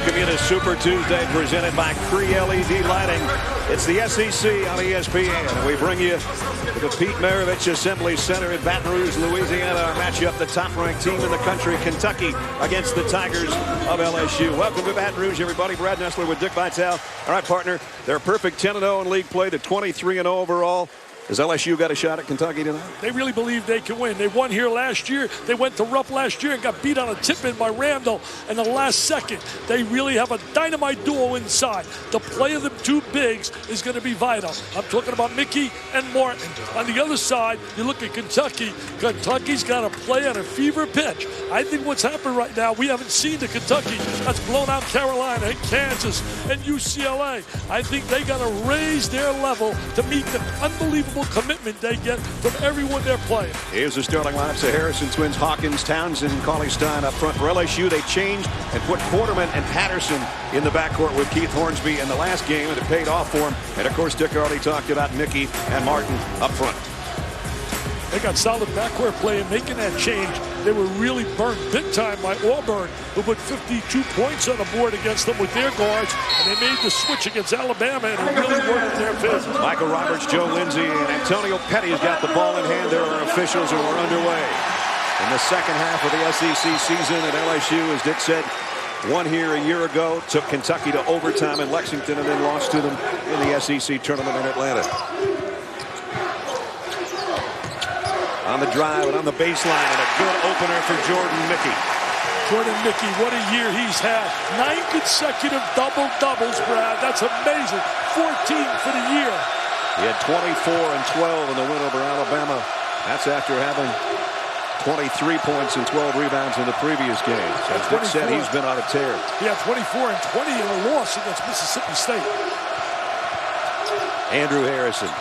welcome you to Super Tuesday, presented by Cree LED Lighting. It's the SEC on ESPN, and we bring you to the Pete Maravich Assembly Center in Baton Rouge, Louisiana. Our matchup, the top-ranked team in the country, Kentucky, against the Tigers of LSU. Welcome to Baton Rouge, everybody. Brad Nessler with Dick Vitale. All right, partner, they're perfect 10-0 in league play, to 23-0 overall. Has LSU got a shot at Kentucky tonight? They really believe they can win. They won here last year. They went to Rupp last year and got beat on a tip-in by Randall in the last second. They really have a dynamite duo inside. The play of the two bigs is going to be vital. I'm talking about Mickey and Martin. On the other side, you look at Kentucky. Kentucky's got to play on a fever pitch. I think what's happened right now, we haven't seen the Kentucky that's blown out Carolina and Kansas and UCLA. I think they got to raise their level to meet the unbelievable commitment they get from everyone they're playing. Here's the starting lineups. The Harrison twins, Hawkins, Townsend, Cauley Stein up front. For LSU, they changed and put Quarterman and Patterson in the backcourt with Keith Hornsby in the last game, and it paid off for him. And of course, Dick already talked about Mickey and Martin up front. They got solid backcourt play, and making that change, they were really burned big time by Auburn, who put 52 points on the board against them with their guards, and they made the switch against Alabama, and it really worked in their favor. Michael Roberts, Joe Lindsey, and Antonio Petty's got the ball in hand. There are officials, and we're underway in the second half of the SEC season. And LSU, as Dick said, won here a year ago, took Kentucky to overtime in Lexington, and then lost to them in the SEC tournament in Atlanta. On the drive and on the baseline, and a good opener for Jordan Mickey. Jordan Mickey, what a year he's had. 9 consecutive double-doubles, Brad. That's amazing. 14 for the year. He had 24 and 12 in the win over Alabama. That's after having 23 points and 12 rebounds in the previous game. So as Dick said, he's been on a tear. He had 24 and 20 in a loss against Mississippi State. Andrew Harrison.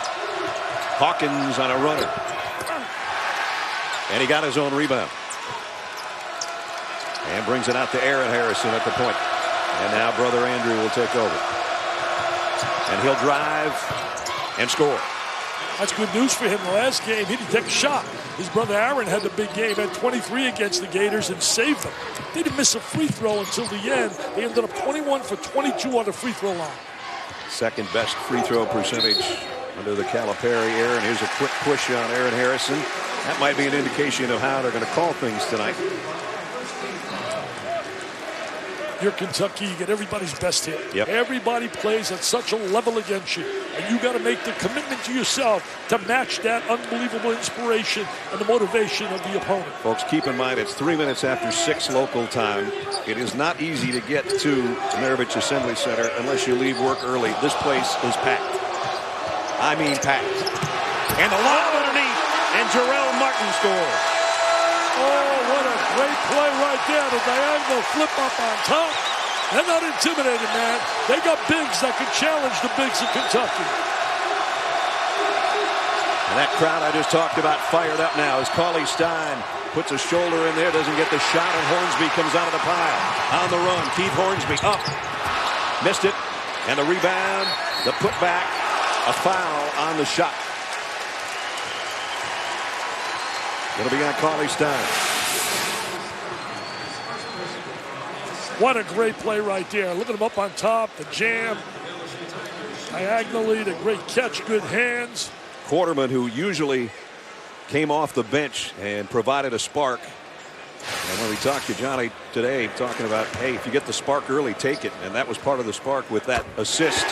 Hawkins on a runner. And he got his own rebound. And brings it out to Aaron Harrison at the point. And now brother Andrew will take over. And he'll drive and score. That's good news for him. The last game, he didn't take a shot. His brother Aaron had the big game, had 23 against the Gators and saved them. They didn't miss a free throw until the end. They ended up 21 for 22 on the free throw line. Second best free throw percentage under the Calipari era. And here's a quick push on Aaron Harrison. That might be an indication of how they're going to call things tonight. You're Kentucky, you get everybody's best hit. Yep. Everybody plays at such a level against you. And you got to make the commitment to yourself to match that unbelievable inspiration and the motivation of the opponent. Folks, keep in mind it's 3 minutes after 6 local time. It is not easy to get to the Maravich Assembly Center unless you leave work early. This place is packed. I mean packed. And the lob underneath, and Jarrell Martin scores. Oh, what a great play right there. The diagonal flip up on top. They're not intimidated, man. They got bigs that can challenge the bigs of Kentucky. And that crowd I just talked about fired up now as Cauley Stein puts a shoulder in there, doesn't get the shot, and Hornsby comes out of the pile. On the run, Keith Hornsby up. Missed it. And the rebound, the putback, a foul on the shot. It'll be on Cauley Stein. What a great play right there. Look at him up on top, the jam. Diagonally, the great catch, good hands. Quarterman, who usually came off the bench and provided a spark. And when we talked to Johnny today, talking about, hey, if you get the spark early, take it. And that was part of the spark with that assist.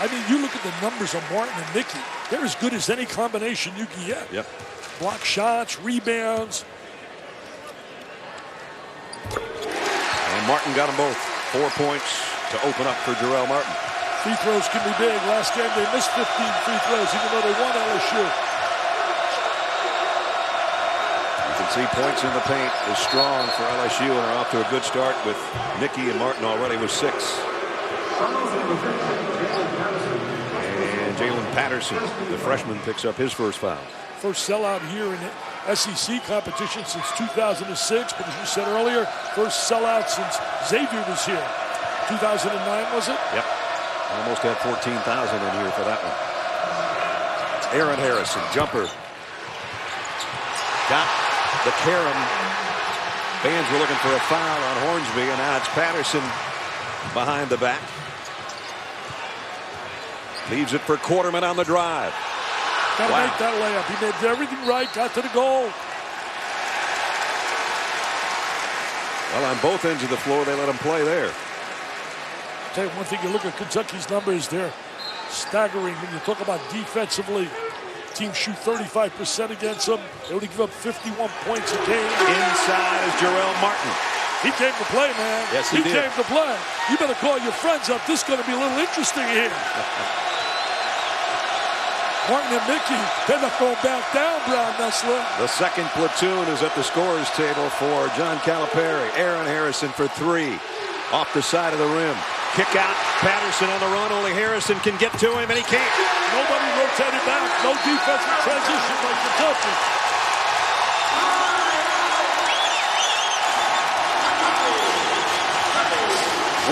I mean, you look at the numbers of Martin and Mickey. They're as good as any combination you can get. Yep. Block shots, rebounds. And Martin got them both. 4 points to open up for Jarrell Martin. Free throws can be big. Last game they missed 15 free throws, even though they won LSU. You can see points in the paint is strong for LSU, and are off to a good start with Mickey and Martin already with 6. And Jalen Patterson, the freshman, picks up his first foul. First sellout here in the SEC competition since 2006, but as you said earlier, first sellout since Xavier was here. 2009, was it? Yep. Almost had 14,000 in here for that one. Aaron Harrison, jumper. Got the carom Fans were looking for a foul on Hornsby, and now it's Patterson behind the back. Leaves it for Quarterman on the drive. Got to make that layup. He made everything right, got to the goal. Well, on both ends of the floor, they let him play there. I'll tell you one thing, you look at Kentucky's numbers, they're staggering when you talk about defensively. Teams shoot 35% against them. They only give up 51 points a game. Inside is Jarrell Martin. He came to play, man. Yes, he did. Came to play. You better call your friends up. This is going to be a little interesting here. Martin and Mickey, they're not going back down, Brown Nestler. The second platoon is at the scorer's table for John Calipari. Aaron Harrison for three. Off the side of the rim. Kick out. Patterson on the run. Only Harrison can get to him, and he can't. Nobody rotated back. No defensive transition by Kentucky.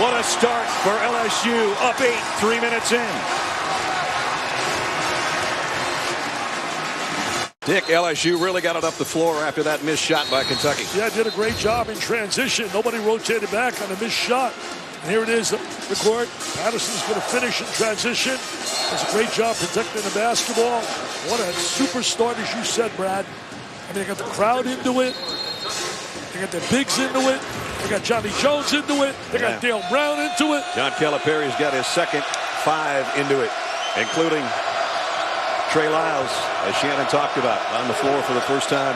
What a start for LSU. Up 8, 3 minutes in. Dick, LSU really got it up the floor after that missed shot by Kentucky. Yeah, did a great job in transition. Nobody rotated back on a missed shot. And here it is, the court. Patterson's going to finish in transition. Does a great job protecting the basketball. What a super start, as you said, Brad. And they got the crowd into it. They got the bigs into it. They got Johnny Jones into it. They got Dale Brown into it. John Calipari's got his second 5 into it, including Trey Lyles, as Shannon talked about, on the floor for the first time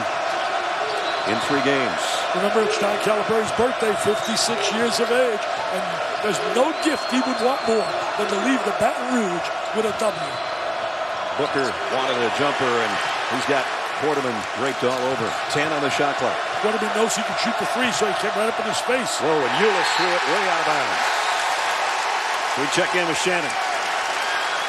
in 3 games. Remember, it's John Calipari's birthday, 56 years of age, and there's no gift he would want more than to leave the Baton Rouge with a W. Booker wanted a jumper, and he's got Quarterman draped all over. 10 on the shot clock. Quarterman knows he can shoot the 3, so he came right up in his face. Whoa, and Euless threw it way out of bounds. We check in with Shannon.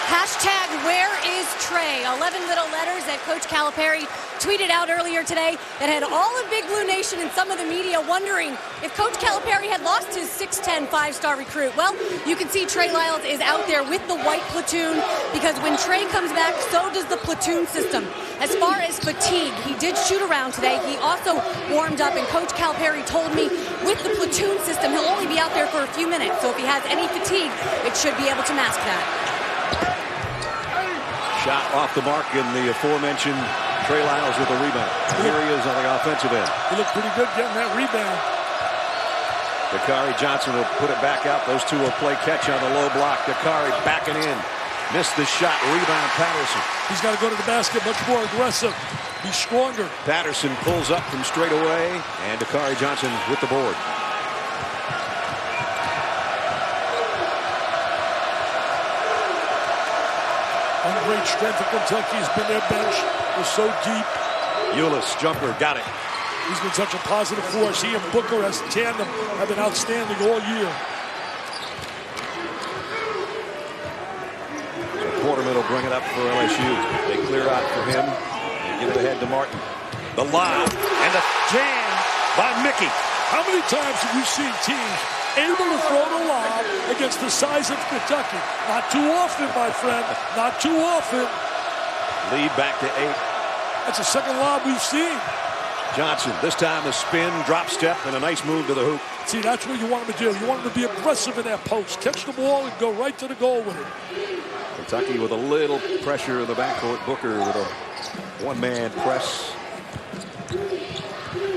Hashtag where is Trey? 11 little letters that Coach Calipari tweeted out earlier today that had all of Big Blue Nation and some of the media wondering if Coach Calipari had lost his 6'10" 5-star recruit. Well, you can see Trey Lyles is out there with the white platoon because when Trey comes back, so does the platoon system. As far as fatigue, he did shoot around today. He also warmed up, and Coach Calipari told me with the platoon system, he'll only be out there for a few minutes. So if he has any fatigue, it should be able to mask that. Shot off the mark, in the aforementioned Trey Lyles with a rebound. And here he is on the offensive end. He looked pretty good getting that rebound. Dakari Johnson will put it back out. Those two will play catch on the low block. Dakari backing in. Missed the shot. Rebound Patterson. He's got to go to the basket much more aggressive. Be stronger. Patterson pulls up from straight away, and Dakari Johnson with the board. One great strength of Kentucky has been their bench. They're so deep. Euless, jumper, got it. He's been such a positive force. He and Booker as a tandem have been outstanding all year. So Quarterman will bring it up for LSU. They clear out for him and give it ahead to Martin. The lob and the jam by Mickey. How many times have you seen teams able to throw the lob against the size of Kentucky? Not too often, my friend. Not too often. Lead back to 8. That's the second lob we've seen. Johnson, this time a spin, drop step, and a nice move to the hoop. See, that's what you want him to do. You want him to be aggressive in that post. Catch the ball and go right to the goal with it. Kentucky with a little pressure in the backcourt. Booker with a one-man press.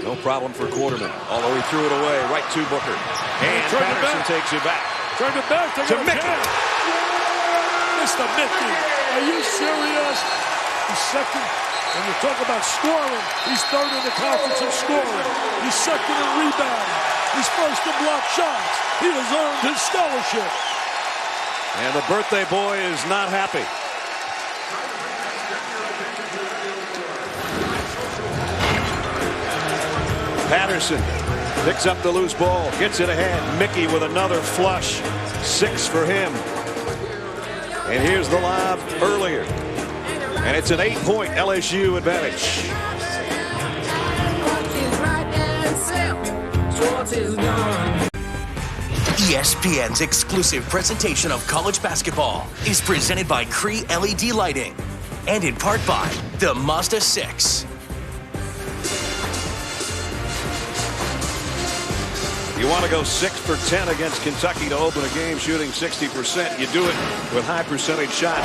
No problem for Quarterman, although he threw it away right to Booker. And Patterson takes it back. Turned it back to Mickey. Mr. Mickey, are you serious? He's second. When you talk about scoring, he's third in the conference in scoring. He's second in rebounding. He's first in block shots. He has earned his scholarship. And the birthday boy is not happy. Patterson picks up the loose ball, gets it ahead. Mickey with another flush. 6 for him. And here's the lob earlier. And it's an 8-point LSU advantage. ESPN's exclusive presentation of college basketball is presented by Cree LED Lighting and in part by the Mazda 6. You want to go 6 for 10 against Kentucky to open a game shooting 60%. You do it with high percentage shots.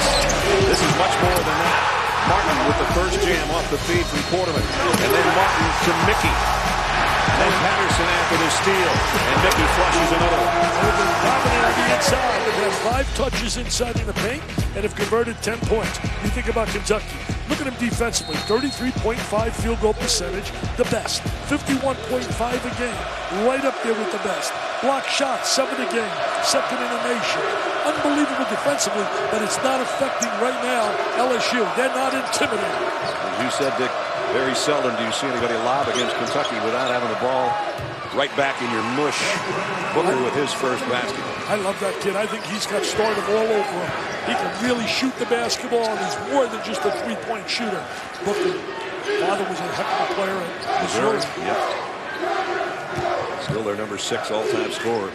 This is much more than that. Martin with the first jam off the feed from Quarterman. And then Martin to Mickey. And then Patterson after the steal. And Mickey flushes another one. They've been dominant on the inside. They've had 5 touches inside in the paint and have converted 10 points. You think about Kentucky. Look at them defensively. 33.5 field goal percentage, the best. 51.5 a game, right up there with the best. Block shots, 7 a game, second in the nation. Unbelievable defensively, but it's not affecting right now LSU. They're not intimidating. As you said, Dick, very seldom do you see anybody lob against Kentucky without having the ball right back in your mush. Booker with his first basket. I love that kid. I think he's got stardom all over him. He can really shoot the basketball, and he's more than just a three-point shooter. Booker, father was a heck of a player at Missouri. Yep. Still their number 6 all-time scorer.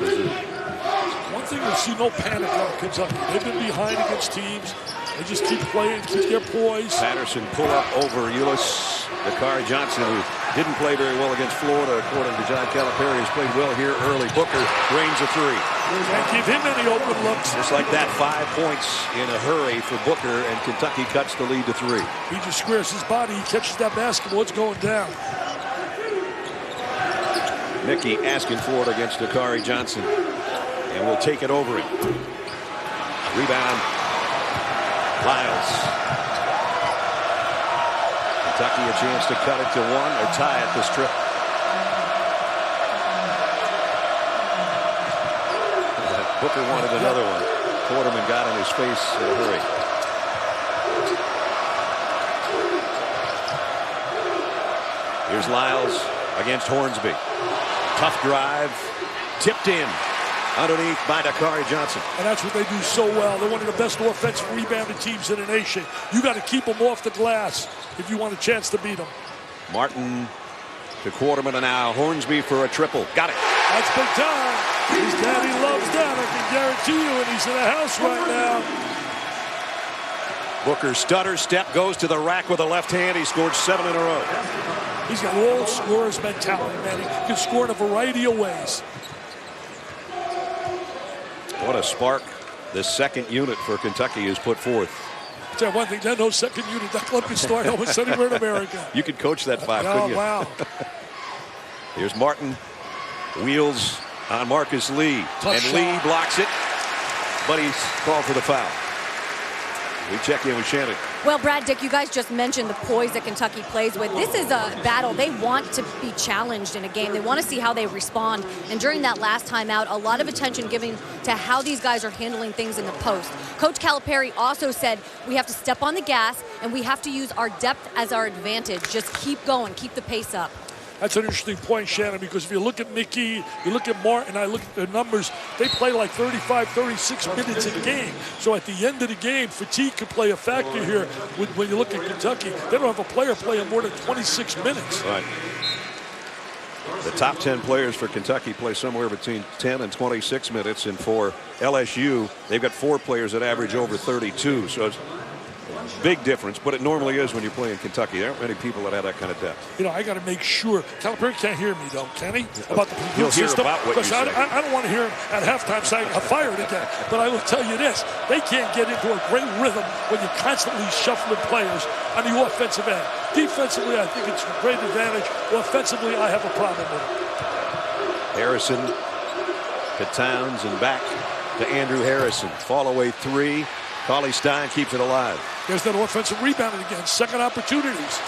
One thing, you see no panic on Kentucky. They've been behind against teams. They just keep playing, keep their poise. Patterson pull up over Ulyss Dakari Johnson, who didn't play very well against Florida, according to John Calipari. He's played well here early. Booker drains a 3. Can't give him any open looks. Just like that, 5 points in a hurry for Booker, and Kentucky cuts the lead to 3. He just squares his body. He catches that basketball. It's going down. Mickey asking for it against Dakari Johnson, and will take it over him. Rebound, Lyles. Kentucky a chance to cut it to 1 or tie it this trip. Booker wanted another one. Quarterman got in his face in a hurry. Here's Lyles against Hornsby. Tough drive, tipped in underneath by Dakari Johnson. And that's what they do so well. They're one of the best offensive rebounding teams in the nation. You got to keep them off the glass if you want a chance to beat them. Martin To Quarterman, and now Hornsby for a triple. Got it. That's big time. His daddy loves that, I can guarantee you, and he's in the house right now. Booker stutter step, goes to the rack with the left hand. He scored 7 in a row. He's got all scorers mentality, man. He can score in a variety of ways. What a spark this second unit for Kentucky has put forth. I'll tell you one thing, there's no second unit. That club can start almost anywhere in America. You could coach that 5, couldn't you? Wow. Here's Martin. Wheels on Marcus Lee. Tough and shot. Lee blocks it, but he's called for the foul. We check in with Shannon. Well, Brad, Dick, you guys just mentioned the poise that Kentucky plays with. This is a battle. They want to be challenged in a game. They want to see how they respond. And during that last time out, a lot of attention given to how these guys are handling things in the post. Coach Calipari also said we have to step on the gas and we have to use our depth as our advantage. Just keep going, keep the pace up. That's an interesting point, Shannon, because if you look at Mickey, you look at Martin, I look at their numbers, they play like 35, 36 minutes a game. So at the end of the game, fatigue could play a factor here when you look at Kentucky. They don't have a player playing more than 26 minutes. Right. The top 10 players for Kentucky play somewhere between 10 and 26 minutes, and for LSU, they've got 4 players that average over 32. So it's big difference, but it normally is when you're playing Kentucky. There aren't many people that have that kind of depth. You know, I got to make sure. Calipari can't hear me, though, can he? About the He'll hear system? about what you Because say. I don't want to hear him at halftime saying, I'm fired again. But I will tell you this. They can't get into a great rhythm when you're constantly shuffling players on the offensive end. Defensively, I think it's a great advantage. Offensively, I have a problem with it. Harrison to Towns and back to Andrew Harrison. Fall away 3. Cauley Stein keeps it alive. There's that offensive rebounding again. Second opportunities.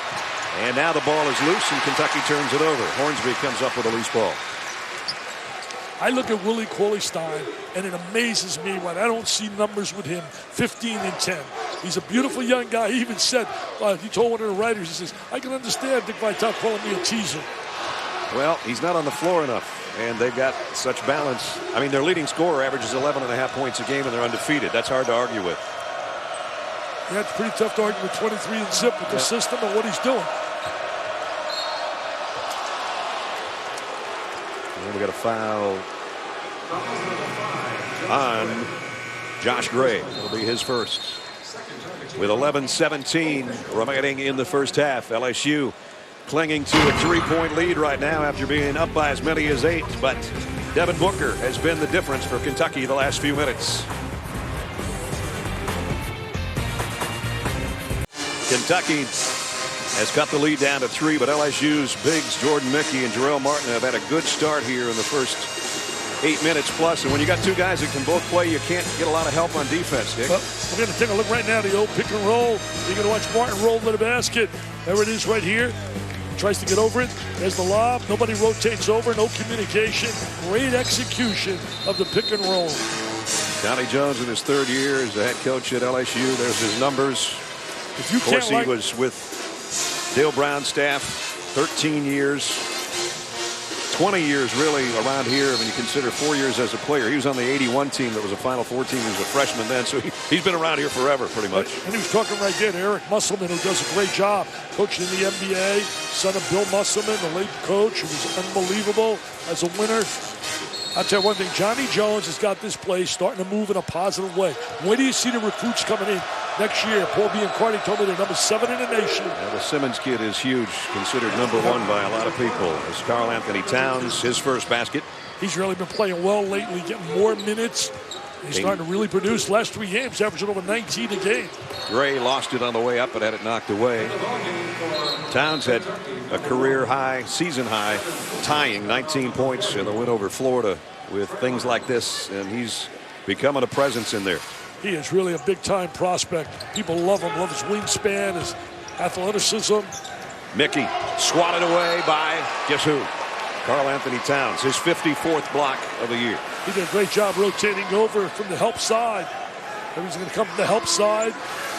And now the ball is loose and Kentucky turns it over. Hornsby comes up with a loose ball. I look at Willie Cauley-Stein, and it amazes me when I don't see numbers with him, 15 and 10. He's a beautiful young guy. He even said, he told one of the writers, he says, I can understand Dick Vitale calling me a teaser. Well, he's not on the floor enough, and they've got such balance. I mean, their leading scorer averages 11.5 points a game, and they're undefeated. That's hard to argue with. Yeah, it's pretty tough to argue with 23 and zip with the system and what he's doing. And we got a foul on Josh Gray. It'll be his first. With 11-17 remaining in the first half, LSU clinging to a 3-point lead right now after being up by as many as 8, but Devin Booker has been the difference for Kentucky the last few minutes. Kentucky has cut the lead down to 3, but LSU's bigs, Jordan Mickey and Jarrell Martin, have had a good start here in the first 8 minutes plus. And when you got two guys that can both play, you can't get a lot of help on defense, Dick. Well, we're going to take a look right now at the old pick and roll. You're going to watch Martin roll to the basket. There it is right here. Tries to get over it. There's the lob. Nobody rotates over. No communication. Great execution of the pick and roll. Johnny Jones in his 3rd year as the head coach at LSU. There's his numbers. If you of course, he was with Dale Brown's staff 13 years. 20 years really around here when you consider 4 years as a player. He was on the 81 team that was a Final Four team. He was a freshman then, so he's been around here forever pretty much. And he was talking right there to Eric Musselman, who does a great job coaching in the NBA. Son of Bill Musselman, the late coach, who was unbelievable as a winner. I'll tell you one thing, Johnny Jones has got this place starting to move in a positive way. Where do you see the recruits coming in next year? Paul Biancardi told me they're number 7 in the nation. Yeah, the Simmons kid is huge, considered number 1 by a lot of people. As Karl Anthony Towns, his first basket. He's really been playing well lately, getting more minutes. He's starting to really produce. Last 3 games, averaging over 19 a game. Gray lost it on the way up, but had it knocked away. Towns had a career high, season high, tying 19 points in the win over Florida with things like this, and he's becoming a presence in there. He is really a big-time prospect. People love him, love his wingspan, his athleticism. Mickey swatted away by, guess who? Karl Anthony Towns, his 54th block of the year. He did a great job rotating over from the help side. He's going to come from the help side.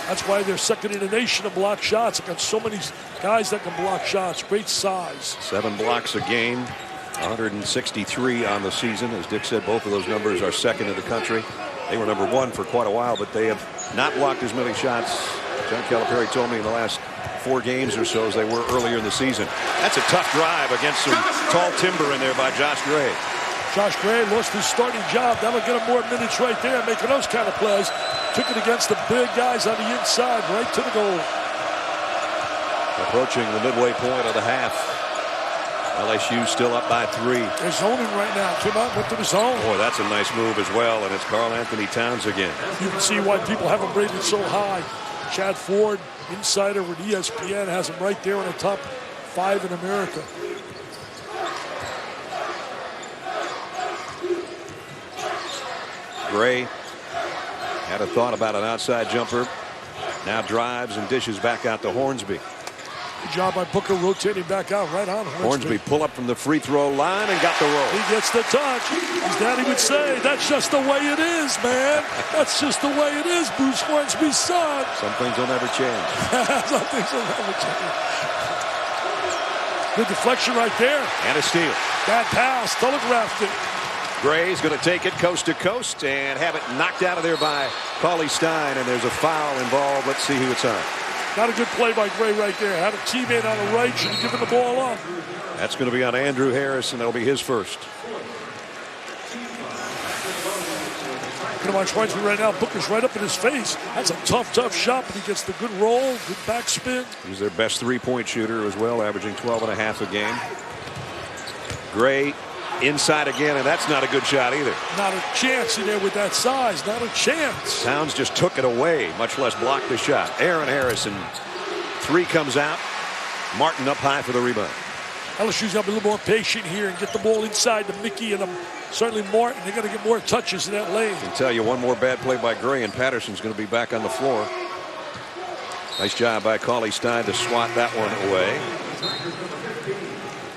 That's why they're 2nd in the nation to block shots. They've got so many guys that can block shots. Great size. 7 blocks a game, 163 on the season. As Dick said, both of those numbers are 2nd in the country. They were number 1 for quite a while, but they have not blocked as many shots, John Calipari told me, in the last 4 games or so as they were earlier in the season. That's a tough drive against some tall timber in there by Josh Gray. Josh Gray lost his starting job. That'll get him more minutes right there, making those kind of plays. Took it against the big guys on the inside, right to the goal. Approaching the midway point of the half. LSU still up by 3. They're zoning right now. Came out and went to the zone. Boy, that's a nice move as well, and it's Karl Anthony Towns again. You can see why people have him rated so high. Chad Ford, insider with ESPN, has him right there in the top 5 in America. Gray had a thought about an outside jumper. Now drives and dishes back out to Hornsby. Good job by Booker rotating back out right on Hornsby pull up from the free throw line and got the roll. He gets the touch. His daddy would say, that's just the way it is, man. That's just the way it is, Bruce Hornsby's son. Some things will never change. Some things will never change. Good deflection right there. And a steal. Bad pass, telegraphed it. Gray's going to take it coast to coast and have it knocked out of there by Cauley Stein, and there's a foul involved. Let's see who it's on. Not a good play by Gray right there. Had a teammate on the right, should have given the ball up. That's going to be on Andrew Harris, and that'll be his first. Going to watch Hornsby right now. Booker's right up in his face. That's a tough shot, but he gets the good roll, good backspin. He's their best 3-point shooter as well, averaging 12.5 a game. Gray inside again, and that's not a good shot either. Not a chance in there with that size. Not a chance. Towns just took it away, much less blocked the shot. Aaron Harrison, 3 comes out. Martin up high for the rebound. LSU's got to be a little more patient here and get the ball inside to Mickey and certainly Martin. They got to get more touches in that lane. I can tell you one more bad play by Gray, and Patterson's going to be back on the floor. Nice job by Cauley Stein to swat that one away.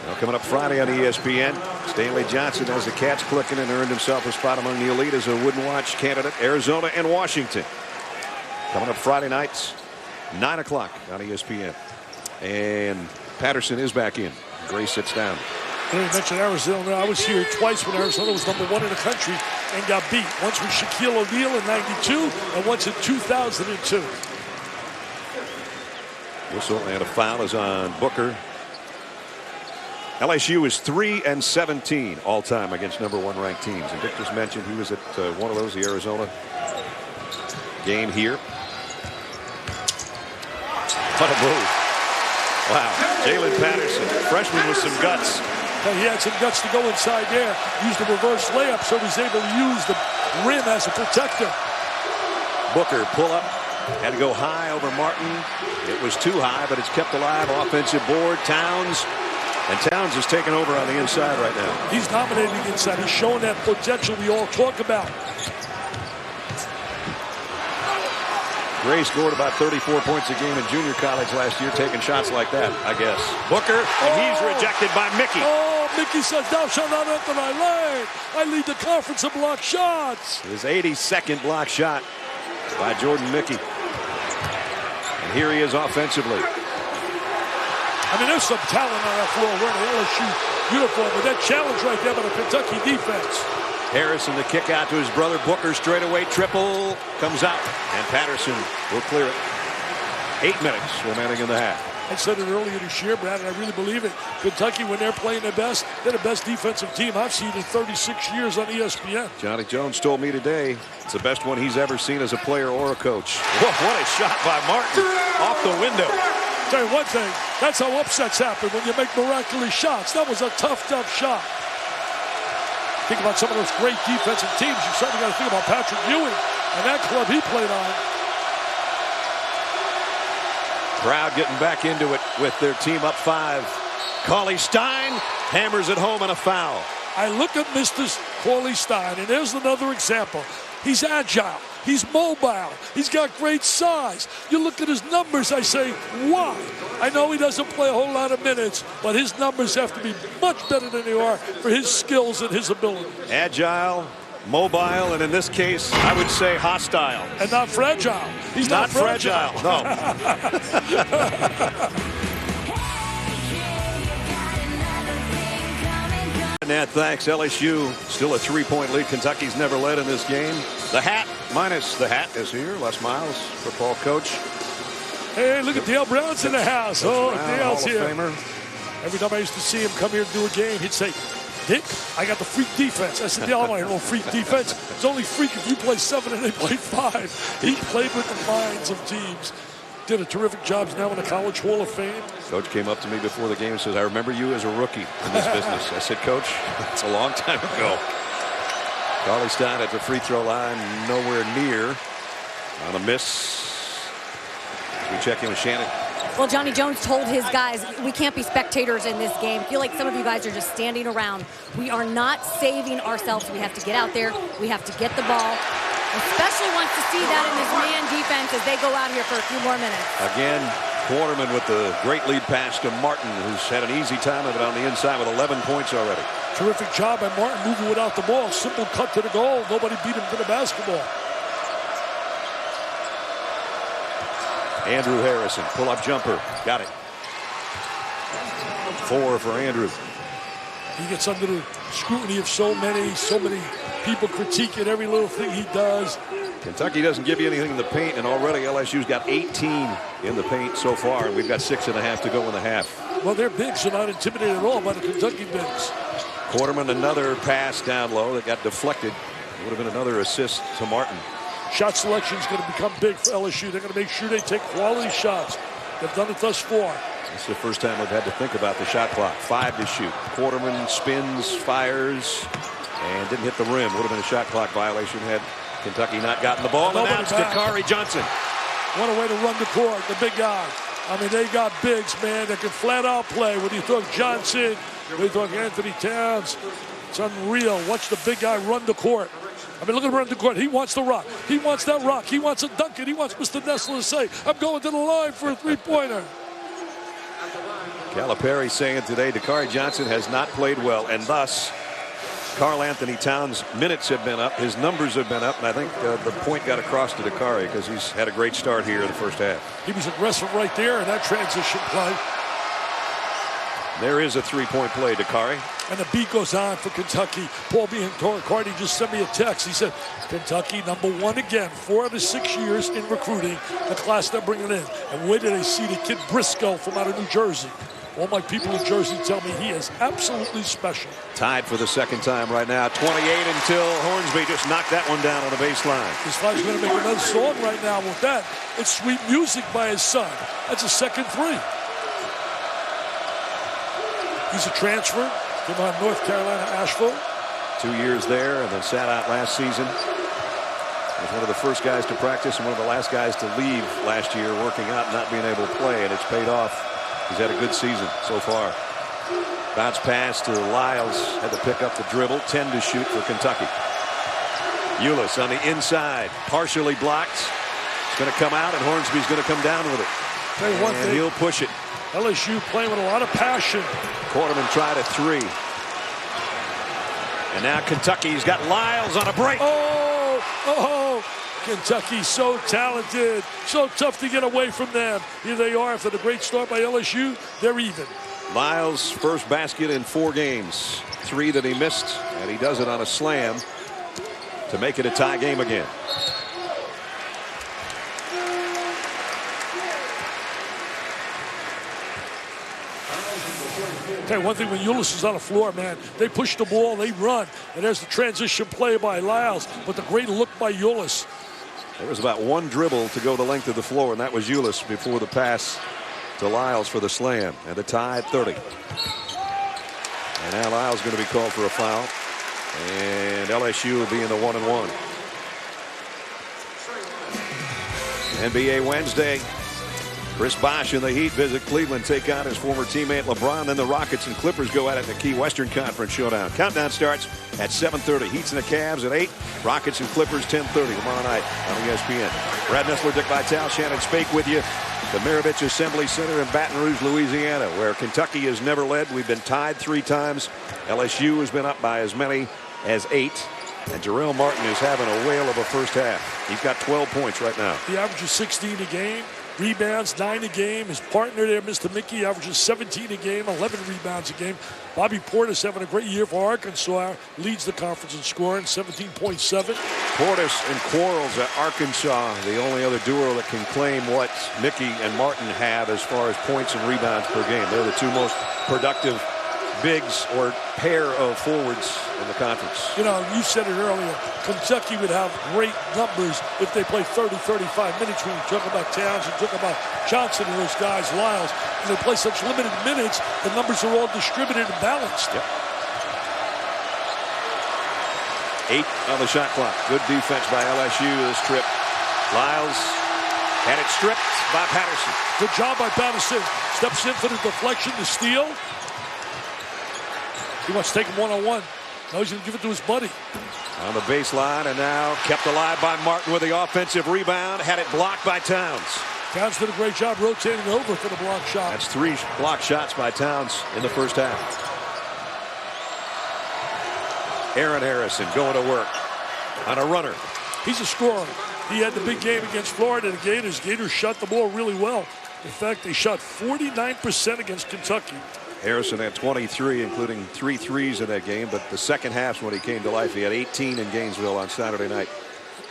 Now coming up Friday on ESPN, Stanley Johnson has the Cats clicking and earned himself a spot among the elite as a wouldn't watch candidate. Arizona and Washington. Coming up Friday nights, 9 o'clock on ESPN. And Patterson is back in. Gray sits down. You mentioned Arizona. I was here twice when Arizona was number 1 in the country and got beat. Once with Shaquille O'Neal in '92 and once in 2002. Whistle and a foul is on Booker. LSU is 3-17 all time against number 1 ranked teams. And Dick just mentioned he was at one of those, the Arizona game here. What a move. Wow. Jalen Patterson, freshman with some guts. But he had some guts to go inside there. Used the reverse layup, so he's able to use the rim as a protector. Booker pull up. Had to go high over Martin. It was too high, but it's kept alive. Offensive board. Towns. And Towns is taking over on the inside right now. He's dominating inside. He's showing that potential we all talk about. Gray scored about 34 points a game in junior college last year, taking shots like that, I guess. Booker, and he's rejected by Mickey. Oh, Mickey says, thou shalt not enter my lane. I lead the conference in block shots. His 82nd block shot by Jordan Mickey. And here he is offensively. I mean, there's some talent on that floor wearing an LSU uniform, but that challenge right there by the Kentucky defense. Harrison to kick out to his brother Booker. Straightaway triple comes out, and Patterson will clear it. 8 minutes remaining in the half. I said it earlier this year, Brad, and I really believe it. Kentucky, when they're playing their best, they're the best defensive team I've seen in 36 years on ESPN. Johnny Jones told me today it's the best one he's ever seen as a player or a coach. Whoa, what a shot by Martin off the window. Tell you one thing, that's how upsets happen when you make miraculous shots. That was a tough shot. Think about some of those great defensive teams. You certainly got to think about Patrick Ewing and that club he played on. Crowd getting back into it with their team up 5. Cauley Stein hammers it home on a foul. I look at Mr. Cauley Stein, and there's another example. He's agile. He's mobile. He's got great size. You look at his numbers, I say, why? I know he doesn't play a whole lot of minutes, but his numbers have to be much better than they are for his skills and his ability. Agile, mobile, and in this case, I would say hostile. And not fragile. He's not fragile. No. Nat, thanks. LSU still a 3-point lead. Kentucky's never led in this game. The hat, minus the hat, is here. Les Miles, football coach. Hey, look at Dale Brown's in the house. Dale's Hall here. of Famer. Every time I used to see him come here to do a game, he'd say, Dick, I got the freak defense. I said, Dale, I don't want no freak defense. It's only freak if you play 7 and they play 5. He played with the minds of teams. Did a terrific job now in the College Hall of Fame. Coach came up to me before the game and says, I remember you as a rookie in this business. I said, Coach, it's a long time ago. Cauley Stein at the free throw line, nowhere near. On a miss. We check in with Shannon. Well, Johnny Jones told his guys, we can't be spectators in this game. I feel like some of you guys are just standing around. We are not saving ourselves. We have to get out there. We have to get the ball. Especially wants to see that in this man defense as they go out here for a few more minutes. Again, Quarterman with the great lead pass to Martin, who's had an easy time of it on the inside with 11 points already. Terrific job by Martin moving without the ball. Simple cut to the goal. Nobody beat him to the basketball. Andrew Harrison, pull-up jumper. Got it. 4 for Andrew. He gets under the scrutiny of so many people critiquing every little thing he does. Kentucky doesn't give you anything in the paint, and already LSU's got 18 in the paint so far, and we've got 6.5 to go in the half. Well, their bigs are not intimidated at all by the Kentucky bigs. Quarterman, another pass down low that got deflected. Would have been another assist to Martin. Shot selection is going to become big for LSU. They're going to make sure they take quality shots. They've done it thus far. This is the first time we've had to think about the shot clock. 5 to shoot. Quarterman spins, fires, and didn't hit the rim. Would have been a shot clock violation had Kentucky not gotten the ball. And now it's Dakari Johnson. What a way to run the court, the big guy. I mean, they got bigs, man, that can flat out play. When you talk Johnson, when you talk Anthony Towns, it's unreal. Watch the big guy run the court. I mean, look at him run the court. He wants the rock. He wants that rock. He wants to dunk it. He wants Mr. Nessler to say, I'm going to the line for a three-pointer. Calipari saying today Dakari Johnson has not played well, and thus Karl Anthony Towns' minutes have been up, his numbers have been up, and I think the point got across to Dakari because he's had a great start here in the first half. He was aggressive right there in that transition play. There is a three-point play, Dakari. And the beat goes on for Kentucky. Paul Biancardi just sent me a text. He said, Kentucky #1 again, 4 out of 6 years in recruiting, the class they're bringing in. And where did they see the kid Briscoe from out of New Jersey? All my people in Jersey tell me he is absolutely special. Tied for the second time right now. 28 until Hornsby just knocked that one down on the baseline. This guy's going to make another song right now with that. It's Sweet Music by his son. That's a second 3. He's a transfer Came on North Carolina, Asheville. 2 years there and then sat out last season. Was one of the first guys to practice and one of the last guys to leave last year, working out and not being able to play, and it's paid off. He's had a good season so far. Bounce pass to Lyles, had to pick up the dribble. 10 to shoot for Kentucky. Ulis on the inside, partially blocked. It's going to come out, and Hornsby's going to come down with it. Tell you one and thing, he'll push it. LSU playing with a lot of passion. Quarterman tried a three. And now Kentucky's got Lyles on a break. Oh, Kentucky so talented. So tough to get away from them. Here they are after the great start by LSU. They're even. Lyles' first basket in 4 games. 3 that he missed, and he does it on a slam to make it a tie game again. Okay, one thing when Ulis is on the floor, man, they push the ball, they run, and there's the transition play by Lyles, but the great look by Ulis. There was about 1 dribble to go the length of the floor, and that was Ulis before the pass to Lyles for the slam, and the tie at 30. And now Lyles going to be called for a foul, and LSU will be in the 1-and-1. NBA Wednesday. Chris Bosh and the Heat visit Cleveland, take on his former teammate LeBron. Then the Rockets and Clippers go at it in the key Western Conference showdown. Countdown starts at 7:30. Heats and the Cavs at 8. Rockets and Clippers 10:30 tomorrow night on ESPN. Brad Nessler, Dick Vitale, Shannon Spake with you. The Maravich Assembly Center in Baton Rouge, Louisiana, where Kentucky has never led. We've been tied 3 times. LSU has been up by as many as 8. And Jarrell Martin is having a whale of a first half. He's got 12 points right now. He averages 16 a game. Rebounds, 9 a game. His partner there, Mr. Mickey, averages 17 a game, 11 rebounds a game. Bobby Portis having a great year for Arkansas. Leads the conference in scoring, 17.7. Portis and Quarles at Arkansas, the only other duo that can claim what Mickey and Martin have as far as points and rebounds per game. They're the 2 most productive bigs or pair of forwards in the conference. You know, you said it earlier, Kentucky would have great numbers if they play 30, 35 minutes. When you talk about Towns, you talk about Johnson and those guys, Lyles, and they play such limited minutes, the numbers are all distributed and balanced. Yep. 8 on the shot clock. Good defense by LSU this trip. Lyles had it stripped by Patterson. Good job by Patterson. Steps in for the deflection, the steal. He wants to take him one-on-one. Now he's going to give it to his buddy. On the baseline, and now kept alive by Martin with the offensive rebound. Had it blocked by Towns. Towns did a great job rotating over for the block shot. That's 3 block shots by Towns in the first half. Aaron Harrison going to work on a runner. He's a scorer. He had the big game against Florida, the Gators. Gators shot the ball really well. In fact, they shot 49% against Kentucky. Harrison had 23, including 3 threes in that game, but the second half's when he came to life. He had 18 in Gainesville on Saturday night.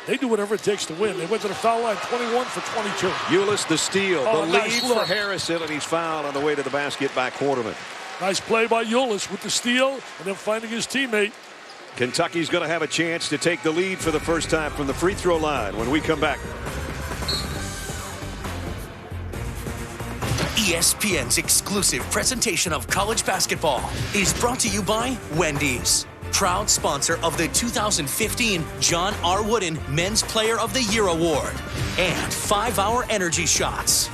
They do whatever it takes to win. They went to the foul line 21 for 22. Ulis the steal, the nice lead look for Harrison, and he's fouled on the way to the basket by Quarterman. Nice play by Ulis with the steal and then finding his teammate. Kentucky's going to have a chance to take the lead for the first time from the free throw line when we come back. ESPN's exclusive presentation of college basketball is brought to you by Wendy's, proud sponsor of the 2015 John R. Wooden Men's Player of the Year Award, and 5-Hour Energy Shots.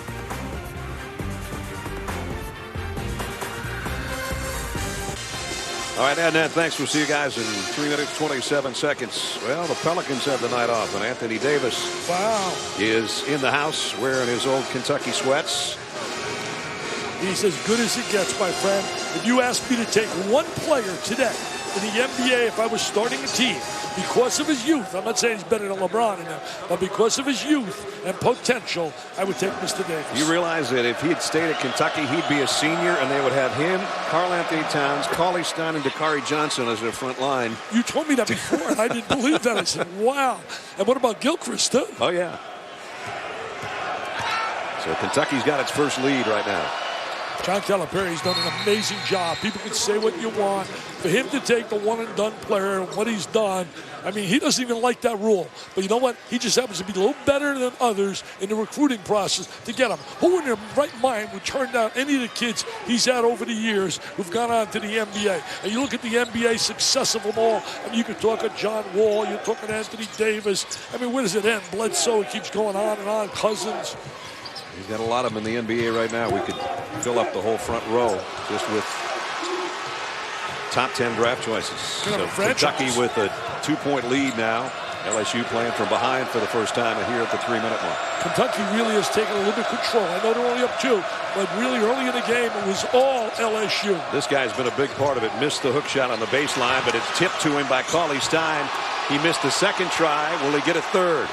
All right, Ned, thanks. We'll see you guys in 3 minutes, 27 seconds. Well, the Pelicans have the night off, and Anthony Davis is in the house wearing his old Kentucky sweats. He's as good as it gets, my friend. If you asked me to take one player today in the NBA, if I was starting a team, because of his youth, I'm not saying he's better than LeBron in there, but because of his youth and potential, I would take Mr. Davis. You realize that if he had stayed at Kentucky, he'd be a senior, and they would have him, Karl Anthony Towns, Cauley Stein, and Dakari Johnson as their front line. You told me that before, and I didn't believe that. I said, wow. And what about Gilchrist, too? Oh, yeah. So Kentucky's got its first lead right now. John Calipari's done an amazing job. People can say what you want. For him to take the one-and-done player and what he's done, I mean, he doesn't even like that rule. But you know what? He just happens to be a little better than others in the recruiting process to get him. Who in their right mind would turn down any of the kids he's had over the years who've gone on to the NBA? And you look at the NBA success of them all, I mean, you could talk of John Wall, you're talking Anthony Davis. I mean, where does it end? Bledsoe, it keeps going on and on. Cousins. He's got a lot of them in the NBA right now. We could fill up the whole front row just with top 10 draft choices. So Kentucky with a 2-point lead now. LSU playing from behind for the first time here at the 3-minute mark. Kentucky really has taken a little bit of control. I know they're only up 2, but really early in the game it was all LSU. This guy's been a big part of it. Missed the hook shot on the baseline, but it's tipped to him by Cauley Stein. He missed the second try. Will he get a third?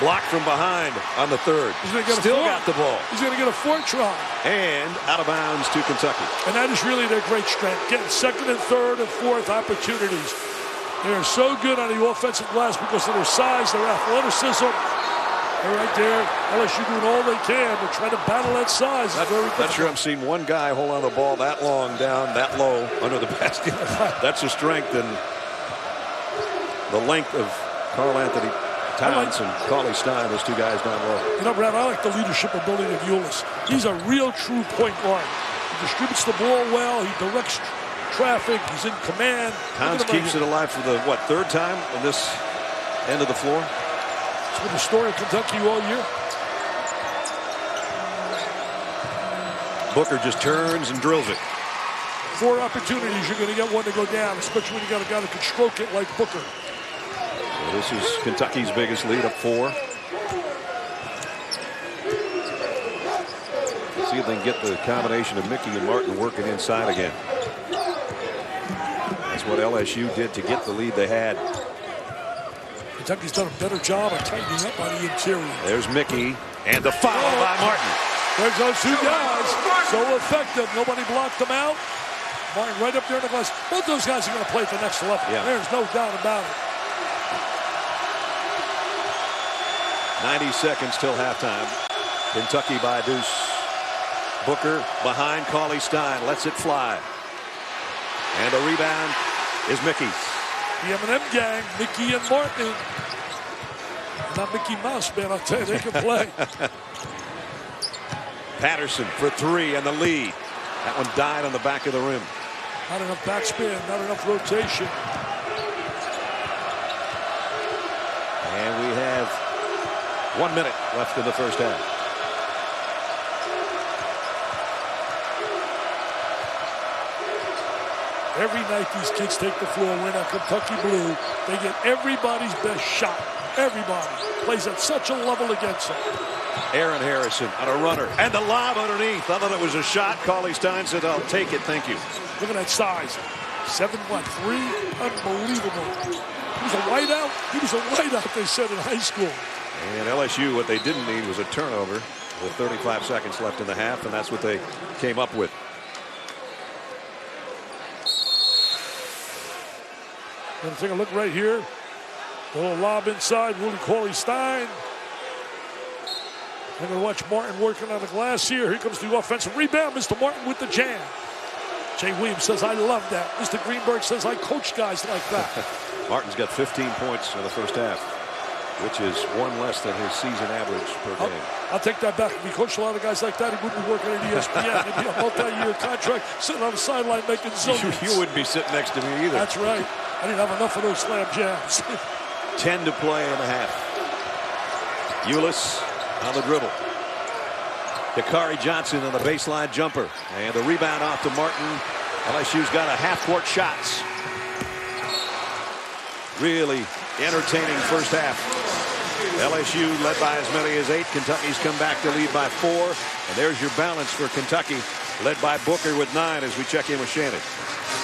Blocked from behind on the third. Still got the ball. He's going to get a 4th try. And out of bounds to Kentucky. And that is really their great strength, getting 2nd and 3rd and 4th opportunities. They are so good on the offensive glass because of their size, their athleticism. They're right there. LSU doing all they can to try to battle that size. Not sure I'm seeing one guy hold on the ball that long down, that low under the basket. That's a strength, and the length of Karl Anthony Towns and Cauley Stein, those 2 guys down low. You know, Brad, I like the leadership ability of Ulis. He's a real true point guard. He distributes the ball well. He directs traffic. He's in command. Towns keeps it alive for the, 3rd time on this end of the floor? It's been the story of Kentucky all year. Booker just turns and drills it. 4 opportunities, you're going to get one to go down, especially when you got a guy that can stroke it like Booker. So this is Kentucky's biggest lead, up 4. Let's see if they can get the combination of Mickey and Martin working inside again. That's what LSU did to get the lead they had. Kentucky's done a better job of tightening up on the interior. There's Mickey, and the foul by Martin. There's those 2 guys, so effective. Nobody blocked them out. Martin right up there in the glass. Both those guys are going to play at the next level. Yeah. There's no doubt about it. 90 seconds till halftime. Kentucky by a deuce. Booker behind Cauley Stein. Lets it fly. And the rebound is Mickey's. The M&M gang, Mickey and Martin. Not Mickey Mouse, man. I'll tell you, they can play. Patterson for 3 and the lead. That one died on the back of the rim. Not enough backspin, not enough rotation. And we have 1 minute left in the first half. Every night these kids take the floor wearing that Kentucky blue. They get everybody's best shot. Everybody plays at such a level against them. Aaron Harrison on a runner. And the lob underneath. I thought it was a shot. Cauley Stein said, I'll take it, thank you. Look at that size. 7'3", unbelievable. He was a whiteout. He was a whiteout, they said in high school. And LSU, what they didn't need was a turnover with 35 seconds left in the half, and that's what they came up with. Gonna take a look right here. A little lob inside, Willie Cauley Stein. I'm going to watch Martin working on the glass here. Here comes the offensive rebound. Mr. Martin with the jam. Jay Williams says, I love that. Mr. Greenberg says, I coach guys like that. Martin's got 15 points in the first half, which is 1 less than his season average per game. I'll take that back. If he coached a lot of guys like that, he wouldn't be working at ESPN. He'd be a multi-year contract sitting on the sideline making zillions. You wouldn't be sitting next to me either. That's right. I didn't have enough of those slam jams. 10 to play in the half. Ulis on the dribble. Dakari Johnson on the baseline jumper. And the rebound off to Martin. LSU's got a half-court shots. Really entertaining first half. LSU led by as many as 8. Kentucky's come back to lead by 4. And there's your balance for Kentucky, led by Booker with 9 as we check in with Shannon.